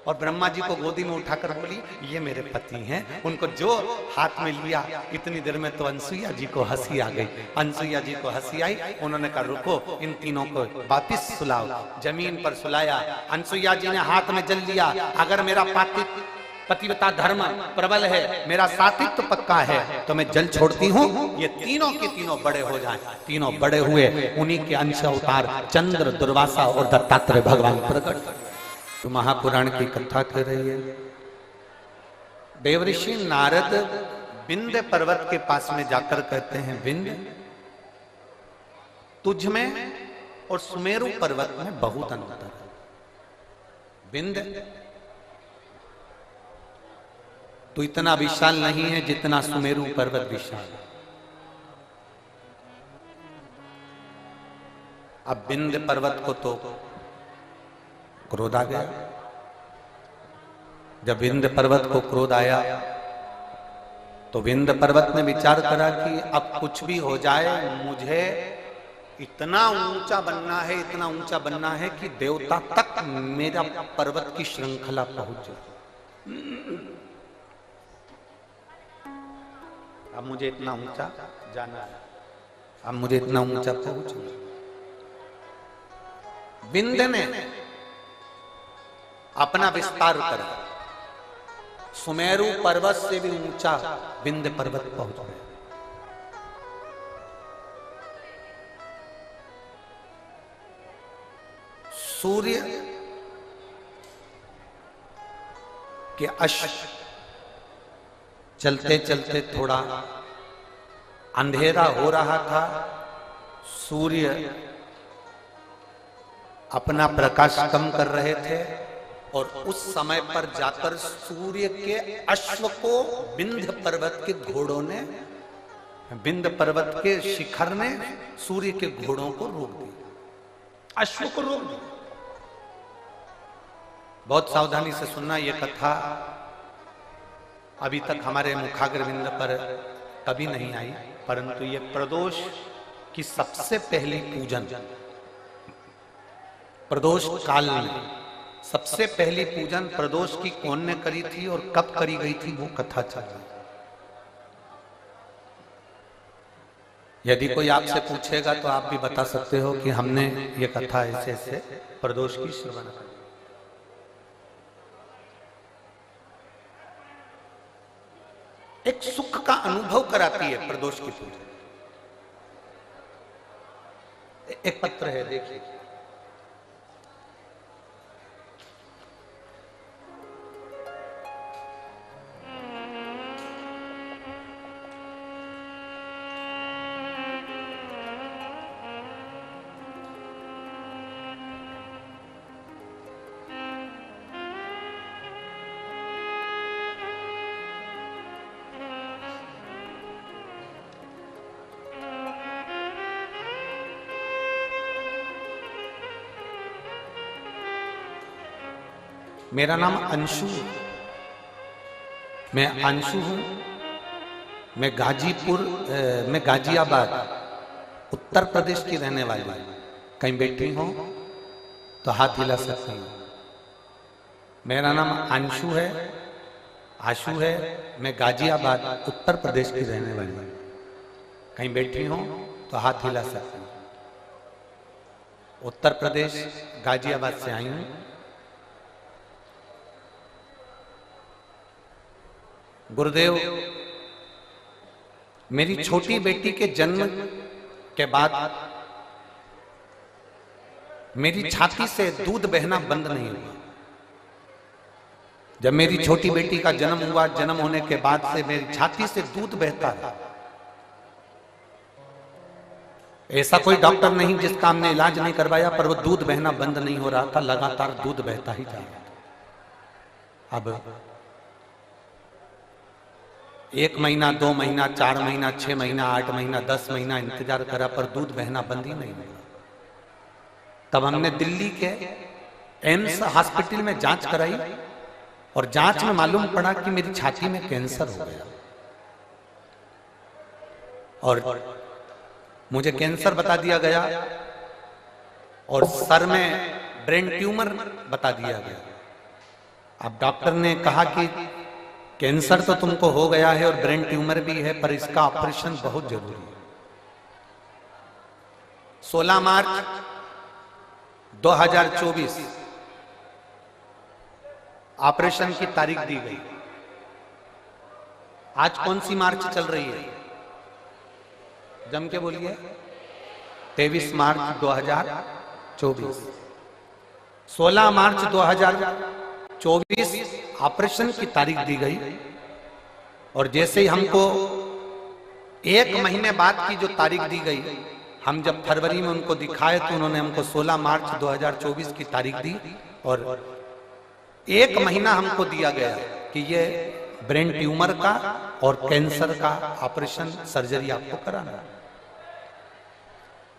और ब्रह्मा जी को गोदी में उठाकर बोली ये मेरे पति हैं। उनको जो हाथ में लिया, इतनी देर में तो अनसुईया जी को हंसी आ गई। अनसुईया जी को हंसी आई, उन्होंने कहा रुको, इन तीनों को वापिस सुलाओ। जमीन पर सुलाया। अनसुईया जी ने हाथ में जल लिया, अगर मेरा पतिव्रता धर्म प्रबल है, मेरा सात्वित्व पक्का है, तो मैं जल छोड़ती हूँ, ये तीनों के तीनों बड़े हो जाएं। तीनों बड़े हुए, उन्हीं के अंश अवतार चंद्र, दुर्वासा और दत्तात्रेय भगवान प्रकट। तो महापुराण की कथा कर रही है। देवऋषि नारद विंध्य पर्वत के पास में जाकर कहते हैं, विंध्य तुझ में और सुमेरु पर्वत में बहुत अंतर है। विंध्य तो इतना विशाल नहीं है जितना सुमेरु पर्वत विशाल है। अब विंध्य पर्वत को तो क्रोध आ गया। जब विंध्य पर्वत को क्रोध आया तो विंध्य पर्वत ने विचार करा कि अब कुछ भी हो जाए, मुझे इतना ऊंचा बनना है, इतना ऊंचा बनना है कि देवता तक मेरा पर्वत की श्रृंखला पहुंचे। अब मुझे इतना ऊंचा जाना है, अब मुझे इतना ऊंचा पहुंचना। विंध्य ने अपना विस्तार करा, सुमेरु पर्वत से भी ऊंचा विंध्य पर्वत पहुंच गया। सूर्य के अश्व चलते चलते थोड़ा अंधेरा हो रहा था। सूर्य अपना प्रकाश कम कर रहे थे और उस समय पर जाकर सूर्य के अश्व को विंध्य पर्वत के घोड़ों ने, विंध्य पर्वत के शिखर ने सूर्य के घोड़ों को रोक दिया, अश्व को रोक दिया। बहुत सावधानी से सुनना, यह कथा अभी तक हमारे मुखाग्रविंद पर कभी नहीं आई, परंतु ये प्रदोष की सबसे पहली पूजन, प्रदोष काल में सबसे पहली पूजन प्रदोष की कौन ने करी थी और कब करी गई थी, वो कथा चल रही। यदि कोई आपसे पूछेगा तो आप भी बता सकते हो कि हमने ये कथा ऐसे ऐसे प्रदोष की श्रवण करी। एक सुख का अनुभव कराती है प्रदोष की पूजा। एक पत्र है, देखिए। मेरा नाम अंशु, मैं अंशु हूं। मैं गाजियाबाद उत्तर प्रदेश की रहने वाली हूं। कहीं बैठी हो तो हाथ हिला सकते हो। मेरा नाम अंशु है, आशु है। मैं गाजियाबाद उत्तर प्रदेश की रहने वाली हूं। कहीं बैठी हो तो हाथ हिला सकते हो। उत्तर प्रदेश गाजियाबाद से आई हूं। गुरुदेव, मेरी छोटी बेटी के जन्म के बाद मेरी छाती से दूध बहना बंद नहीं हुआ। जब मेरी छोटी बेटी का जन्म हुआ, जन्म होने के बाद से मेरी छाती से दूध बहता है। ऐसा कोई डॉक्टर नहीं जिसका हमने इलाज नहीं करवाया, पर वो दूध बहना बंद नहीं हो रहा था, लगातार दूध बहता ही जा रहा था। अब 1 महीना, 2 महीना, 4 महीना, 6 महीना, 8 महीना, 10 महीना इंतजार करा, पर दूध बहना बंद ही नहीं हुआ। तब हमने दिल्ली के एम्स हॉस्पिटल में जांच कराई और जांच में मालूम पड़ा कि मेरी छाती में कैंसर हो गया और मुझे कैंसर बता दिया गया और सर में ब्रेन ट्यूमर बता दिया गया। अब डॉक्टर ने कहा कि कैंसर तो तुमको हो गया है और ब्रेन ट्यूमर भी है, पर इसका ऑपरेशन बहुत जरूरी है। 16 मार्च 2024 ऑपरेशन की तारीख दी गई। आज कौन सी मार्च चल रही है? जम के बोलिए। 23 मार्च 2024। 16 मार्च 2024 ऑपरेशन की तारीख दी गई और जैसे ही हमको 1 महीने बाद की जो तारीख दी गई, हम जब फरवरी में उनको दिखाए तो उन्होंने हमको 16 मार्च 2024 की तारीख दी और 1 महीना हमको दिया गया कि ये ब्रेन ट्यूमर का और कैंसर का ऑपरेशन सर्जरी आपको कराना है।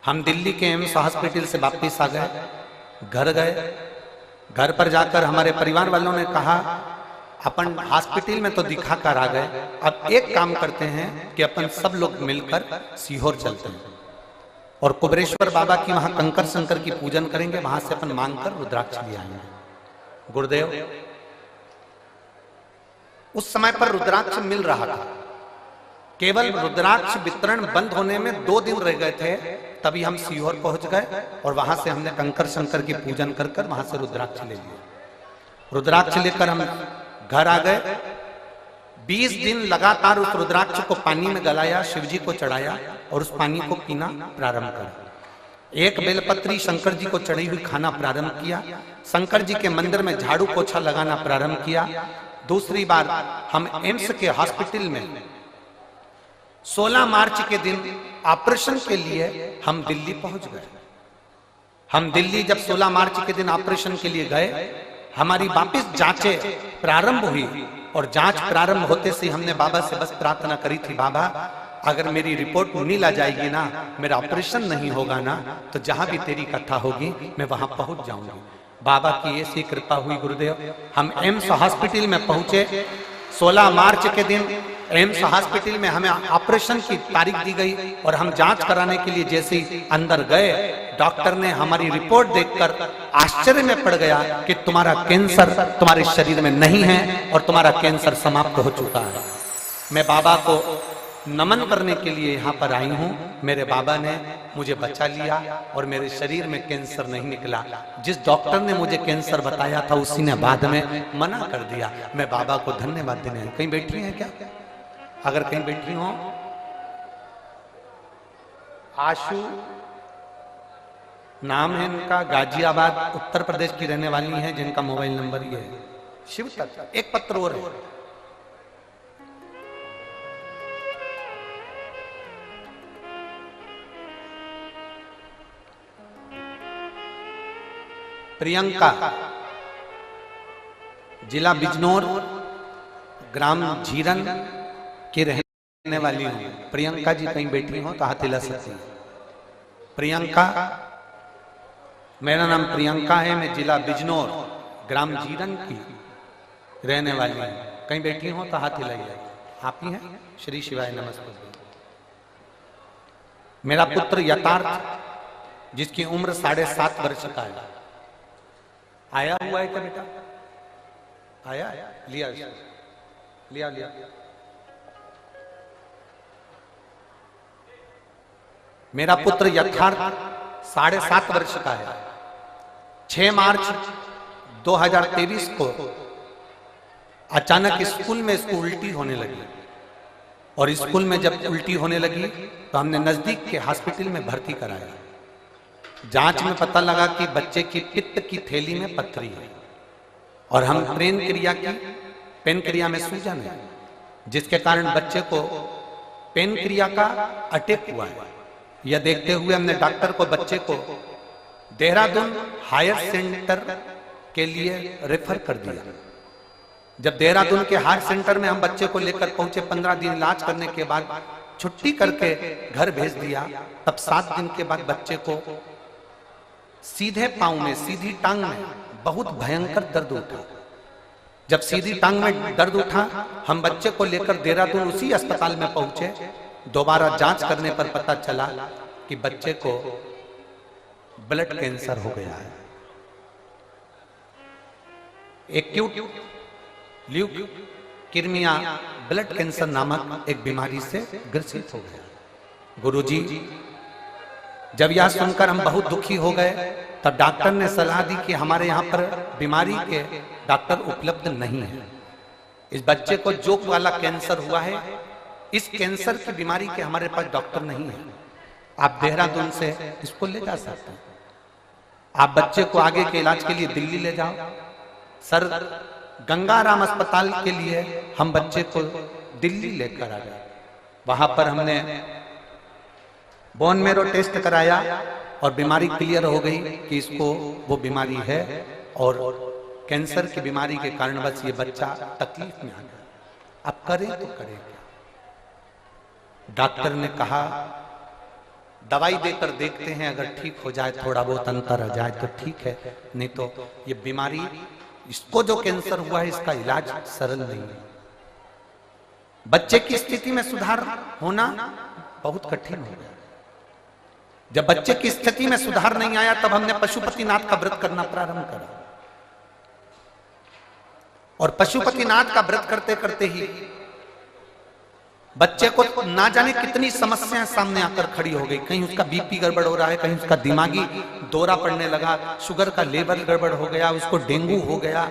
हम दिल्ली के एम्स हॉस्पिटल से वापस आ गए, घर गए। घर पर जाकर हमारे परिवार वालों ने कहा अपन हॉस्पिटल में तो दिखा कर आ गए, अब एक काम करते हैं कि अपन सब लोग मिलकर सीहोर चलते हैं और कुबरेश्वर बाबा की वहां कंकर शंकर की पूजन करेंगे, वहां से अपन मांगकर रुद्राक्ष ले आएंगे। गुरुदेव, उस समय पर रुद्राक्ष मिल रहा था, केवल रुद्राक्ष वितरण बंद होने में 2 दिन रह गए थे, तभी हम सीहोर पहुंच गए और वहां से हमने कंकर शंकर की पूजन कर कर वहां से रुद्राक्ष ले लिए। रुद्राक्ष लेकर हम घर आ गए। 20 दिन लगातार उस रुद्राक्ष को पानी में गलाया, शिवजी को चढ़ाया और उस पानी को पीना प्रारंभ करा। एक बेलपत्री शंकर जी को चढ़ी हुई खाना प्रारंभ किया। शंकर जी के मंदिर में झाड़ू पोछा लगाना प्रारंभ किया। दूसरी बार हम एम्स के हॉस्पिटल में 16 मार्च के दिन ऑपरेशन के लिए हम दिल्ली पहुंच गए। हम दिल्ली जब 16 मार्च के दिन ऑपरेशन के लिए गए, हमारी वापस जांचें प्रारंभ हुई और जांच प्रारंभ होते से हमने बाबा से बस प्रार्थना करी थी, बाबा अगर मेरी रिपोर्ट नील आ जाएगी ना, मेरा ऑपरेशन नहीं होगा ना, तो जहां भी तेरी कथा होगी मैं वहां पहुंच जाऊंगी। बाबा की ऐसी कृपा हुई गुरुदेव। हम एम्स हॉस्पिटल में पहुंचे 16 मार्च के दिन। एम्स हॉस्पिटल में हमें ऑपरेशन की तारीख दी गई और हम जांच कराने के लिए जैसे ही अंदर गए, डॉक्टर ने हमारी रिपोर्ट देखकर आश्चर्य में पड़ गया कि तुम्हारा कैंसर तुम्हारे शरीर में नहीं है और तुम्हारा कैंसर समाप्त हो चुका है। मैं बाबा को नमन करने के लिए यहाँ पर आई हूँ। मेरे बाबा ने मुझे बचा लिया और मेरे शरीर में कैंसर नहीं निकला। जिस डॉक्टर ने मुझे कैंसर बताया था उसी ने बाद में मना कर दिया। मैं बाबा को धन्यवाद देने। कहीं बैठी हैं क्या? अगर कहीं बैठी हो, आशु नाम है इनका, गाजियाबाद उत्तर प्रदेश की रहने वाली हैं, जिनका मोबाइल नंबर ये है। शिव तक एक पत्र और है। प्रियंका, जिला बिजनौर, ग्राम झीरन की रहने वाली हूं। प्रियंका जी कहीं बैठी हो तो हाथ हिला सकती हैं। प्रियंका, मेरा नाम प्रियंका है, मैं जिला बिजनौर, ग्राम झीरन की रहने वाली हूं। कहीं बैठी हो तो हाथ हिलाइए। आप ही हैं? श्री शिवाय नमस्ते। मेरा पुत्र यथार्थ, जिसकी उम्र 7.5 वर्ष का है, आया हुआ है क्या बेटा? आया? लिया लिया लिया। मेरा पुत्र यथार्थ 7.5 वर्ष का है। 6 मार्च 2023 को अचानक स्कूल में इसको उल्टी होने लगी, और स्कूल में जब उल्टी होने लगी तो हमने नजदीक के हॉस्पिटल में भर्ती कराया। जांच में पता लगा कि बच्चे की पित्त की थैली में पथरी है, और हम पेन क्रिया में सूजन है, जिसके कारण बच्चे को पेन क्रिया का अटैक हुआ है। यह देखते हुए हमने डॉक्टर को बच्चे को देहरादून हायर सेंटर के लिए रेफर कर दिया। जब देहरादून के हायर सेंटर में हम बच्चे को लेकर पहुंचे, 15 दिन इलाज करने के बाद छुट्टी करके घर भेज दिया, तब 7 दिन के बाद बच्चे को सीधे पांव में, सीधी टांग में बहुत भयंकर दर्द उठा। जब सीधी टांग में दर्द उठा, हम बच्चे को लेकर देहरादून उसी अस्पताल में पहुंचे। दोबारा जांच करने पर पता चला कि बच्चे को ब्लड कैंसर हो गया है। एक्यूट ल्यूकेमिया ब्लड कैंसर नामक एक बीमारी से ग्रसित हो गया। गुरुजी, जब यह सुनकर हम बहुत दुखी हो गए, तब डॉक्टर ने सलाह दी कि हमारे यहाँ पर बीमारी के डॉक्टर उपलब्ध नहीं है। इस बच्चे को जो वाला कैंसर हुआ है, इस कैंसर की बीमारी के हमारे पास डॉक्टर नहीं है। आप देहरादून से इसको ले जा सकते हैं, आप बच्चे को आगे के इलाज के लिए दिल्ली ले जाओ। सर, गंगाराम अस्पताल के लिए हम बच्चे को दिल्ली लेकर आ गए। वहां पर हमने बोन मैरो टेस्ट कराया और बीमारी क्लियर हो गई कि इसको वो बीमारी है, और कैंसर की बीमारी के कारण बस ये बच्चा तकलीफ में आ गया। अब करें तो करें क्या? डॉक्टर ने कहा दवाई देकर देखते हैं, अगर ठीक हो जाए, थोड़ा बहुत अंतर आ जाए तो ठीक है, नहीं तो ये बीमारी, इसको जो कैंसर हुआ है, इसका इलाज सरल नहीं है। बच्चे की स्थिति में सुधार होना बहुत कठिन हो गया। जब बच्चे की स्थिति में सुधार नहीं आया, तब हमने पशुपतिनाथ का व्रत करना प्रारंभ करा, और पशुपतिनाथ का व्रत करते करते ही बच्चे को ना जाने कितनी समस्याएं सामने आकर खड़ी हो गई। कहीं उसका बीपी गड़बड़ हो रहा है, कहीं उसका दिमागी दौरा पड़ने लगा, शुगर का लेवल गड़बड़ हो गया, उसको डेंगू हो गया।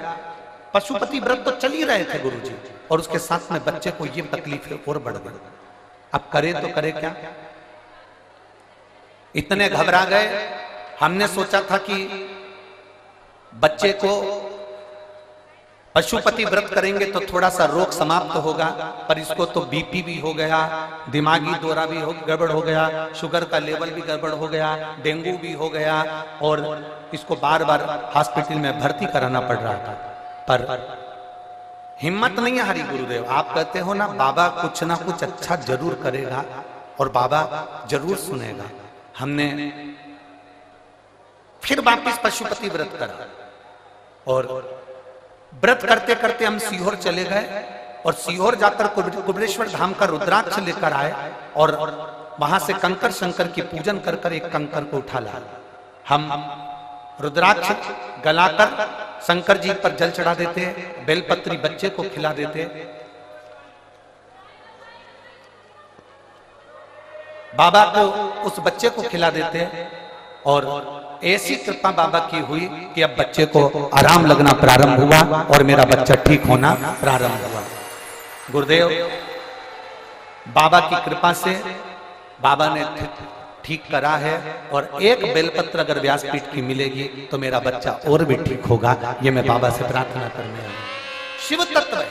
पशुपति व्रत तो चल ही रहे थे गुरुजी, और उसके साथ में बच्चे को ये तकलीफें और बढ़ गई। अब करे तो करे क्या? इतने घबरा गए। हमने सोचा था कि बच्चे को पशुपति व्रत करेंगे तो थोड़ा सा रोग समाप्त होगा, पर इसको तो बीपी भी हो गया, दिमागी दौरा भी गड़बड़ हो गया, शुगर का लेवल भी गड़बड़ हो गया, डेंगू भी हो गया, और इसको बार बार हॉस्पिटल में भर्ती कराना पड़ रहा था। पर हिम्मत नहीं है हरि गुरुदेव। आप कहते हो ना, बाबा कुछ ना कुछ अच्छा जरूर करेगा और बाबा जरूर सुनेगा। हमने फिर वापिस पशुपति व्रत करा, और व्रत करते करते हम सीहोर चले गए, और सीहोर जाकर कुबेरेश्वर धाम का रुद्राक्ष लेकर आए, और वहां से कंकर शंकर की पूजन कर कर एक कंकर को उठा लाए। हम रुद्राक्ष गलाकर शंकर जी पर जल चढ़ा देते, बेलपत्री बच्चे को खिला देते, बाबा को उस बच्चे को खिला देते, और ऐसी कृपा बाबा की हुई कि अब बच्चे को आराम लगना प्रारंभ हुआ और मेरा बच्चा ठीक होना प्रारंभ हुआ। गुरुदेव, बाबा की कृपा से बाबा ने ठीक करा है, और एक बेलपत्र अगर व्यासपीठ की मिलेगी तो मेरा बच्चा और भी ठीक होगा। ये मैं बाबा से प्रार्थना करने आया। शिव तत्व है,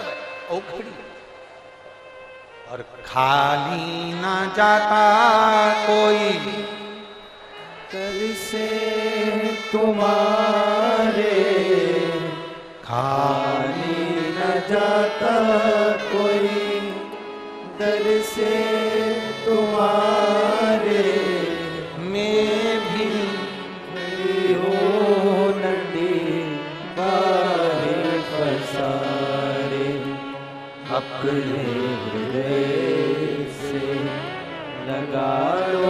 और खाली ना जाता कोई कर से तुम्हारे, खाली न जाता कोई दर से तुम्हारे। मैं भी खड़ी हो नदी बाहर पसारे, अपने हृदय से लगा लो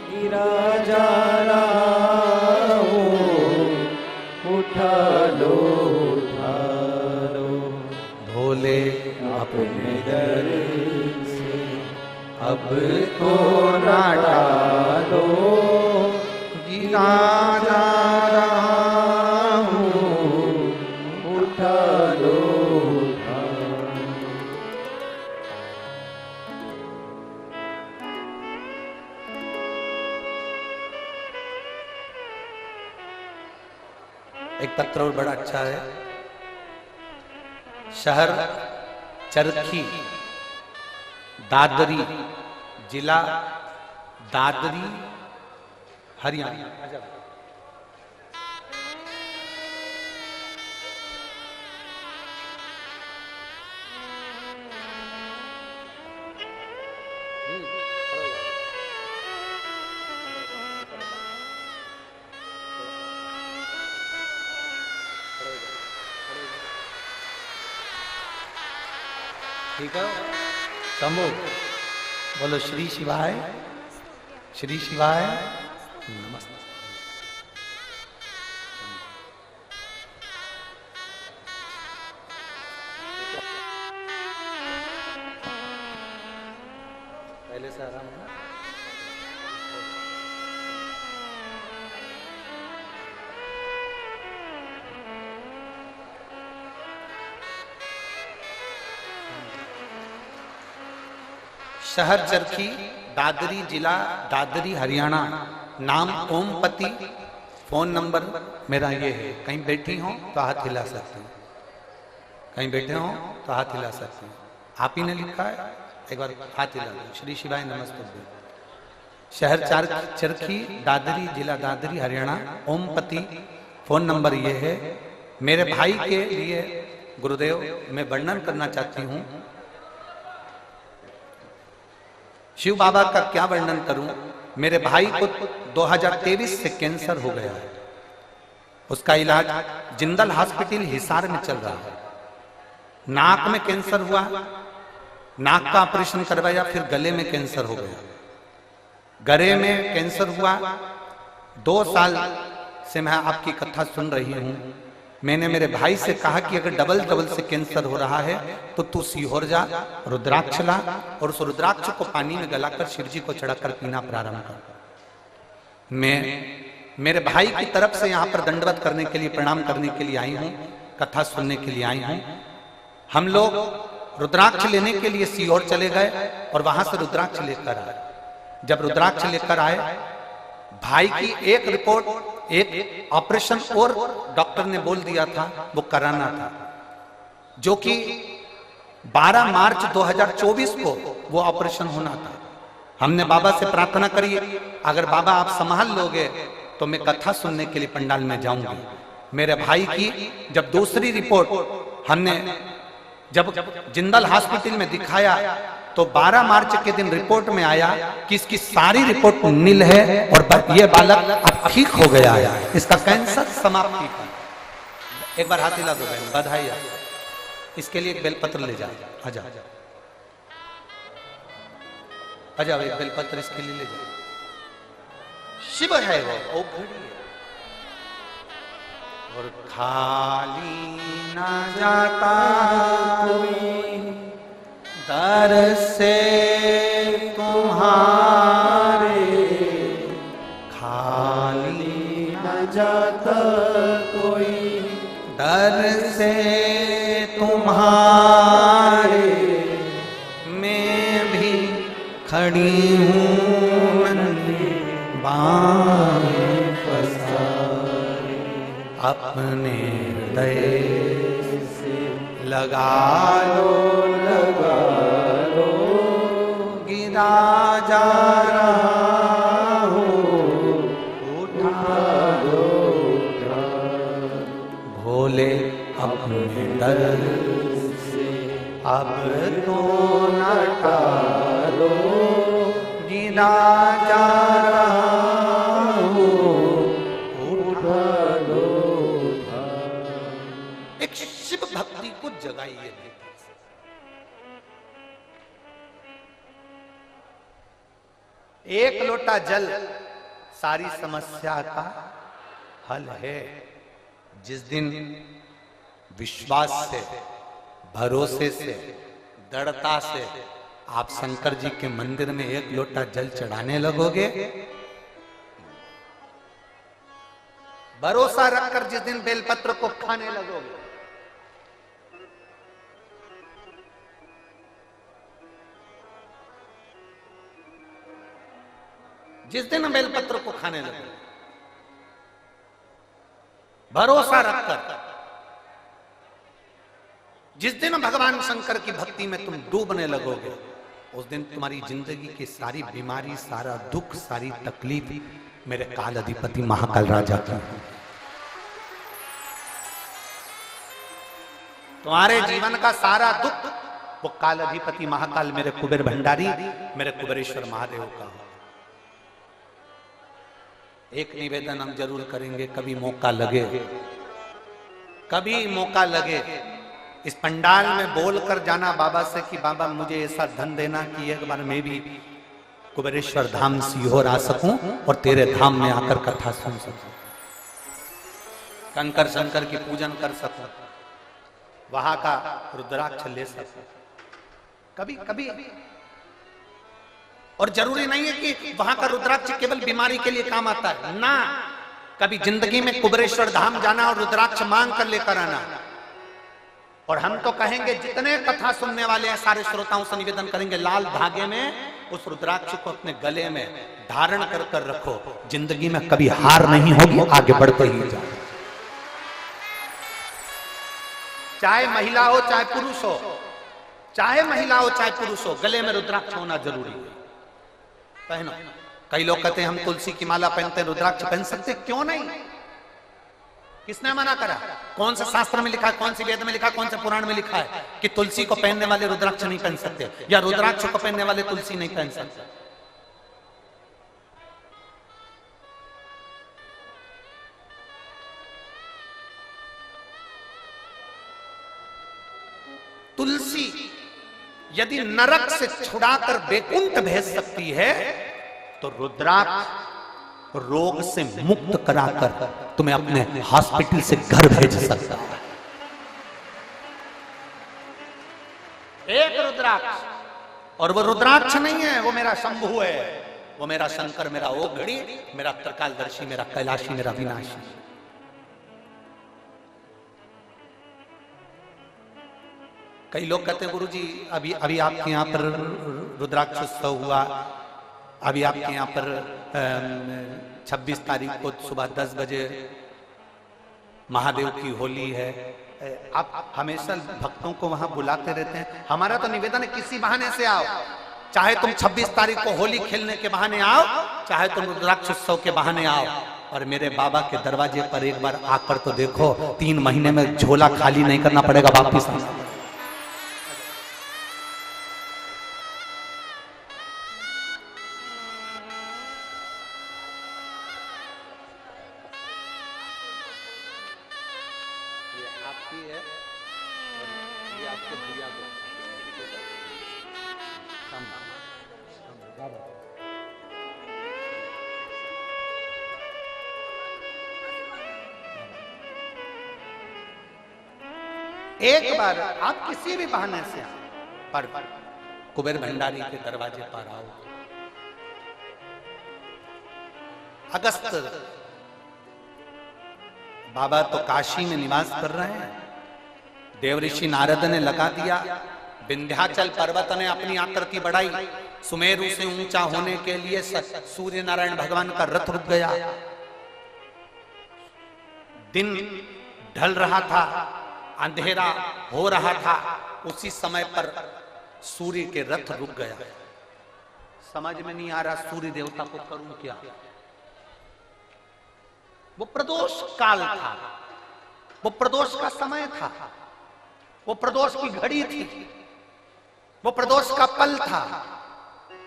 गिरा जा रहा हूँ, उठा लो भोले अपने दर से अब तो ना डालो, गिरा जा रहा हूँ, एक पत्र और बड़ा अच्छा है। शहर चरखी, दादरी, जिला दादरी, हरियाणा। ठीक है, शंभु बोलो श्री शिवाय, श्री शिवाय नमस्ते। पहले से आराम है। शहर चरखी, दादरी, जिला दादरी, हरियाणा। नाम ओमपति। फोन नंबर मेरा ये है। कहीं बैठी हो तो हाथ हिला सकते हैं, कहीं बैठे हो तो हाथ हिला सकते हैं। आप ही ने लिखा है, एक बार हाथ हिला दो। श्री शिवाय नमस्ते। शहर चरखी, दादरी, जिला दादरी, हरियाणा। ओमपति। फोन नंबर ये है। मेरे भाई के लिए गुरुदेव मैं वर्णन करना चाहती हूँ। शिव बाबा का क्या वर्णन करूं। मेरे भाई को 2023 से कैंसर हो गया है। उसका इलाज जिंदल हॉस्पिटल हिसार में चल रहा है। नाक में कैंसर हुआ, नाक का ऑपरेशन करवाया, फिर गले में कैंसर हो गया। गले में कैंसर हुआ। 2 साल से मैं आपकी कथा सुन रही हूं। मैंने मेरे भाई से कहा कि अगर डबल से कैंसर हो रहा है तो तू सीहोर जा, रुद्राक्ष ला और उस रुद्राक्ष को पानी में गलाकर शिव जी को चढ़ाकर पीना प्रारंभ कर। मैं मेरे भाई की तरफ से यहाँ पर दंडवत करने के लिए, प्रणाम करने के लिए आई हूँ, कथा सुनने के लिए आई हूँ। हम लोग रुद्राक्ष लेने के लिए सीहोर चले गए और वहां से रुद्राक्ष लेकर आए। जब रुद्राक्ष लेकर आए, भाई की एक रिपोर्ट, एक ऑपरेशन और डॉक्टर ने बोल दिया था वो कराना था, जो कि 12 मार्च 2024 को वो ऑपरेशन होना था। हमने बाबा से प्रार्थना करी, अगर बाबा आप संभाल लोगे तो मैं कथा सुनने के लिए पंडाल में जाऊंगी। मेरे भाई की जब दूसरी रिपोर्ट हमने जब जिंदल हॉस्पिटल में दिखाया तो 12 मार्च के दिन रिपोर्ट में आया कि इसकी सारी रिपोर्ट नील है और ये बालक अब ठीक हो गया है, इसका कैंसर समाप्ति का। एक बार हाथ हिला दो बहन, बधाई। इसके लिए एक बेलपत्र ले जाओ, आजा आजा, एक बेलपत्र इसके लिए ले जाओ। शिव है वो घड़ी है और खाली ना जाता कोई दर से तुम्हारे, खाली न जाता कोई दर से तुम्हारे। मैं भी खड़ी हूँ बाएं पसारे, अपने हृदय से लगा लो गिरा जा रहा हूँ, उठा दो भोले अपने दर से अब तो न टालो, गिरा जा रहा हूँ, उठा दो। एक शिव भक्ति को जगाइए। एक लोटा जल सारी समस्या का हल है। जिस दिन विश्वास से, भरोसे से, दृढ़ता से आप शंकर जी के मंदिर में एक लोटा जल चढ़ाने लगोगे, भरोसा रखकर जिस दिन बेलपत्र को खाने लगोगे, जिस दिन बेलपत्र को खाने लगे, भरोसा रखकर जिस दिन भगवान शंकर की भक्ति में तुम डूबने लगोगे, उस दिन तुम्हारी जिंदगी की सारी बीमारी, सारा दुख, सारी तकलीफ मेरे काल अधिपति महाकाल राजा की। तुम्हारे जीवन का सारा दुख वो काल अधिपति महाकाल मेरे कुबेर भंडारी, मेरे कुबेरेश्वर महादेव का हो। एक निवेदन हम जरूर करेंगे, कभी मौका लगे, कभी मौका लगे, इस पंडाल में बोलकर जाना बाबा से कि बाबा मुझे ऐसा धन देना कि एक बार मैं भी कुबेरेश्वर धाम सीहोर आ सकूं और तेरे धाम में आकर कथा सुन सकूं, कंकर शंकर की पूजन कर सकूं, वहां का रुद्राक्ष ले सकूं, कभी कभी। और जरूरी नहीं है कि वहां का रुद्राक्ष केवल बीमारी के लिए काम आता है ना, कभी जिंदगी में कुबेरेश्वर धाम जाना और रुद्राक्ष मांग कर लेकर आना। और हम तो कहेंगे जितने कथा सुनने वाले हैं सारे श्रोताओं से निवेदन करेंगे, लाल धागे में उस रुद्राक्ष को अपने गले में धारण कर कर रखो, जिंदगी में कभी हार नहीं होगी, आगे बढ़ते ही जाओ। चाहे महिला हो चाहे पुरुष हो, चाहे महिला हो चाहे पुरुष हो, गले में रुद्राक्ष होना जरूरी है, पहनो। कई लोग कहते हैं हम तुलसी की माला पहनते हैं, रुद्राक्ष पहन सकते, क्यों नहीं? किसने मना करा? कौन सा शास्त्र में लिखा है, कौन सी वेद में लिखा है, कौन से पुराण में लिखा है कि तुलसी को पहनने वाले रुद्राक्ष नहीं पहन सकते, या रुद्राक्ष को पहनने वाले तुलसी नहीं पहन सकते? तुलसी यदि नरक से छुड़ाकर बैकुंठ भेज सकती है, तो रुद्राक्ष रोग से मुक्त कराकर तुम्हें अपने हॉस्पिटल से घर भेज सकता है। एक रुद्राक्ष, और वो रुद्राक्ष नहीं है, वो मेरा शंभु है, वो मेरा शंकर, मेरा ओघड़ी, मेरा त्रिकालदर्शी, मेरा कैलाशी, मेरा विनाशी। कई लोग कहते हैं गुरुजी अभी आपके यहाँ पर रुद्राक्ष उत्सव हुआ, अभी आपके यहाँ पर 26 तारीख को सुबह 10 बजे महादेव की होली है, आप हमेशा भक्तों को वहां बुलाते रहते हैं। हमारा तो निवेदन है किसी बहाने से आओ, चाहे तुम 26 तारीख को होली खेलने के बहाने आओ, चाहे तुम रुद्राक्ष उत्सव के बहाने आओ, और मेरे बाबा के दरवाजे पर एक बार आकर तो देखो, 3 महीने में झोला खाली नहीं करना पड़ेगा वापिस। एक बार आप किसी भी बहाने से पर कुबेर भंडारी के दरवाजे पर आओ। अगस्त बाबा तो काशी में निवास कर रहे हैं, देवऋषि नारद ने लगा दिया, विंध्याचल पर्वत ने अपनी आकृति बढ़ाई, सुमेरु से ऊंचा होने के लिए सूर्य नारायण भगवान का रथ रुक गया, दिन ढल रहा था, अंधेरा हो रहा था, उसी समय पर सूर्य के रथ रुक गया। समझ में नहीं आ रहा सूर्य देवता को करूं क्या। वो प्रदोष काल था, वो प्रदोष का समय था, वो प्रदोष की घड़ी थी, वो प्रदोष का पल था,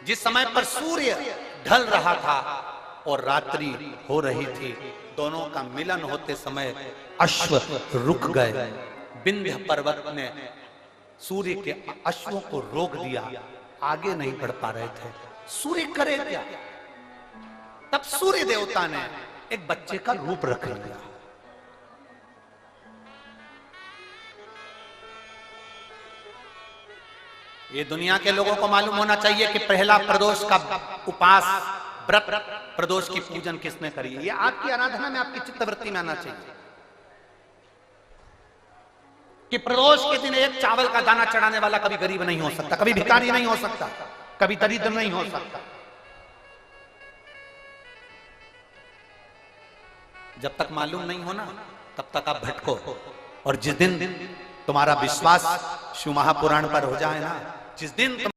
जिस समय पर सूर्य ढल रहा था और रात्रि हो रही थी। दोनों का मिलन होते समय अश्व रुक गए। विंध्य पर्वत ने सूर्य के अश्वों को रोक दिया, आगे नहीं बढ़ पा रहे थे। सूर्य करे क्या? तब सूर्य देवता ने एक बच्चे का रूप रख लिया। ये दुनिया के लोगों को मालूम होना चाहिए कि पहला प्रदोष का उपास व्रत, प्रदोष की पूजन किसने करी है। ये आपकी आराधना में, आपकी चित्तवृत्ति में आना चाहिए कि प्रदोष के दिन एक चावल का दाना चढ़ाने वाला कभी गरीब नहीं हो सकता, कभी भिखारी नहीं हो सकता, कभी दरिद्र नहीं हो सकता। जब तक मालूम नहीं हो ना, तब तक आप भटको। और जिस दिन तुम्हारा विश्वास शिव महापुराण पर हो जाए ना, जिस दिन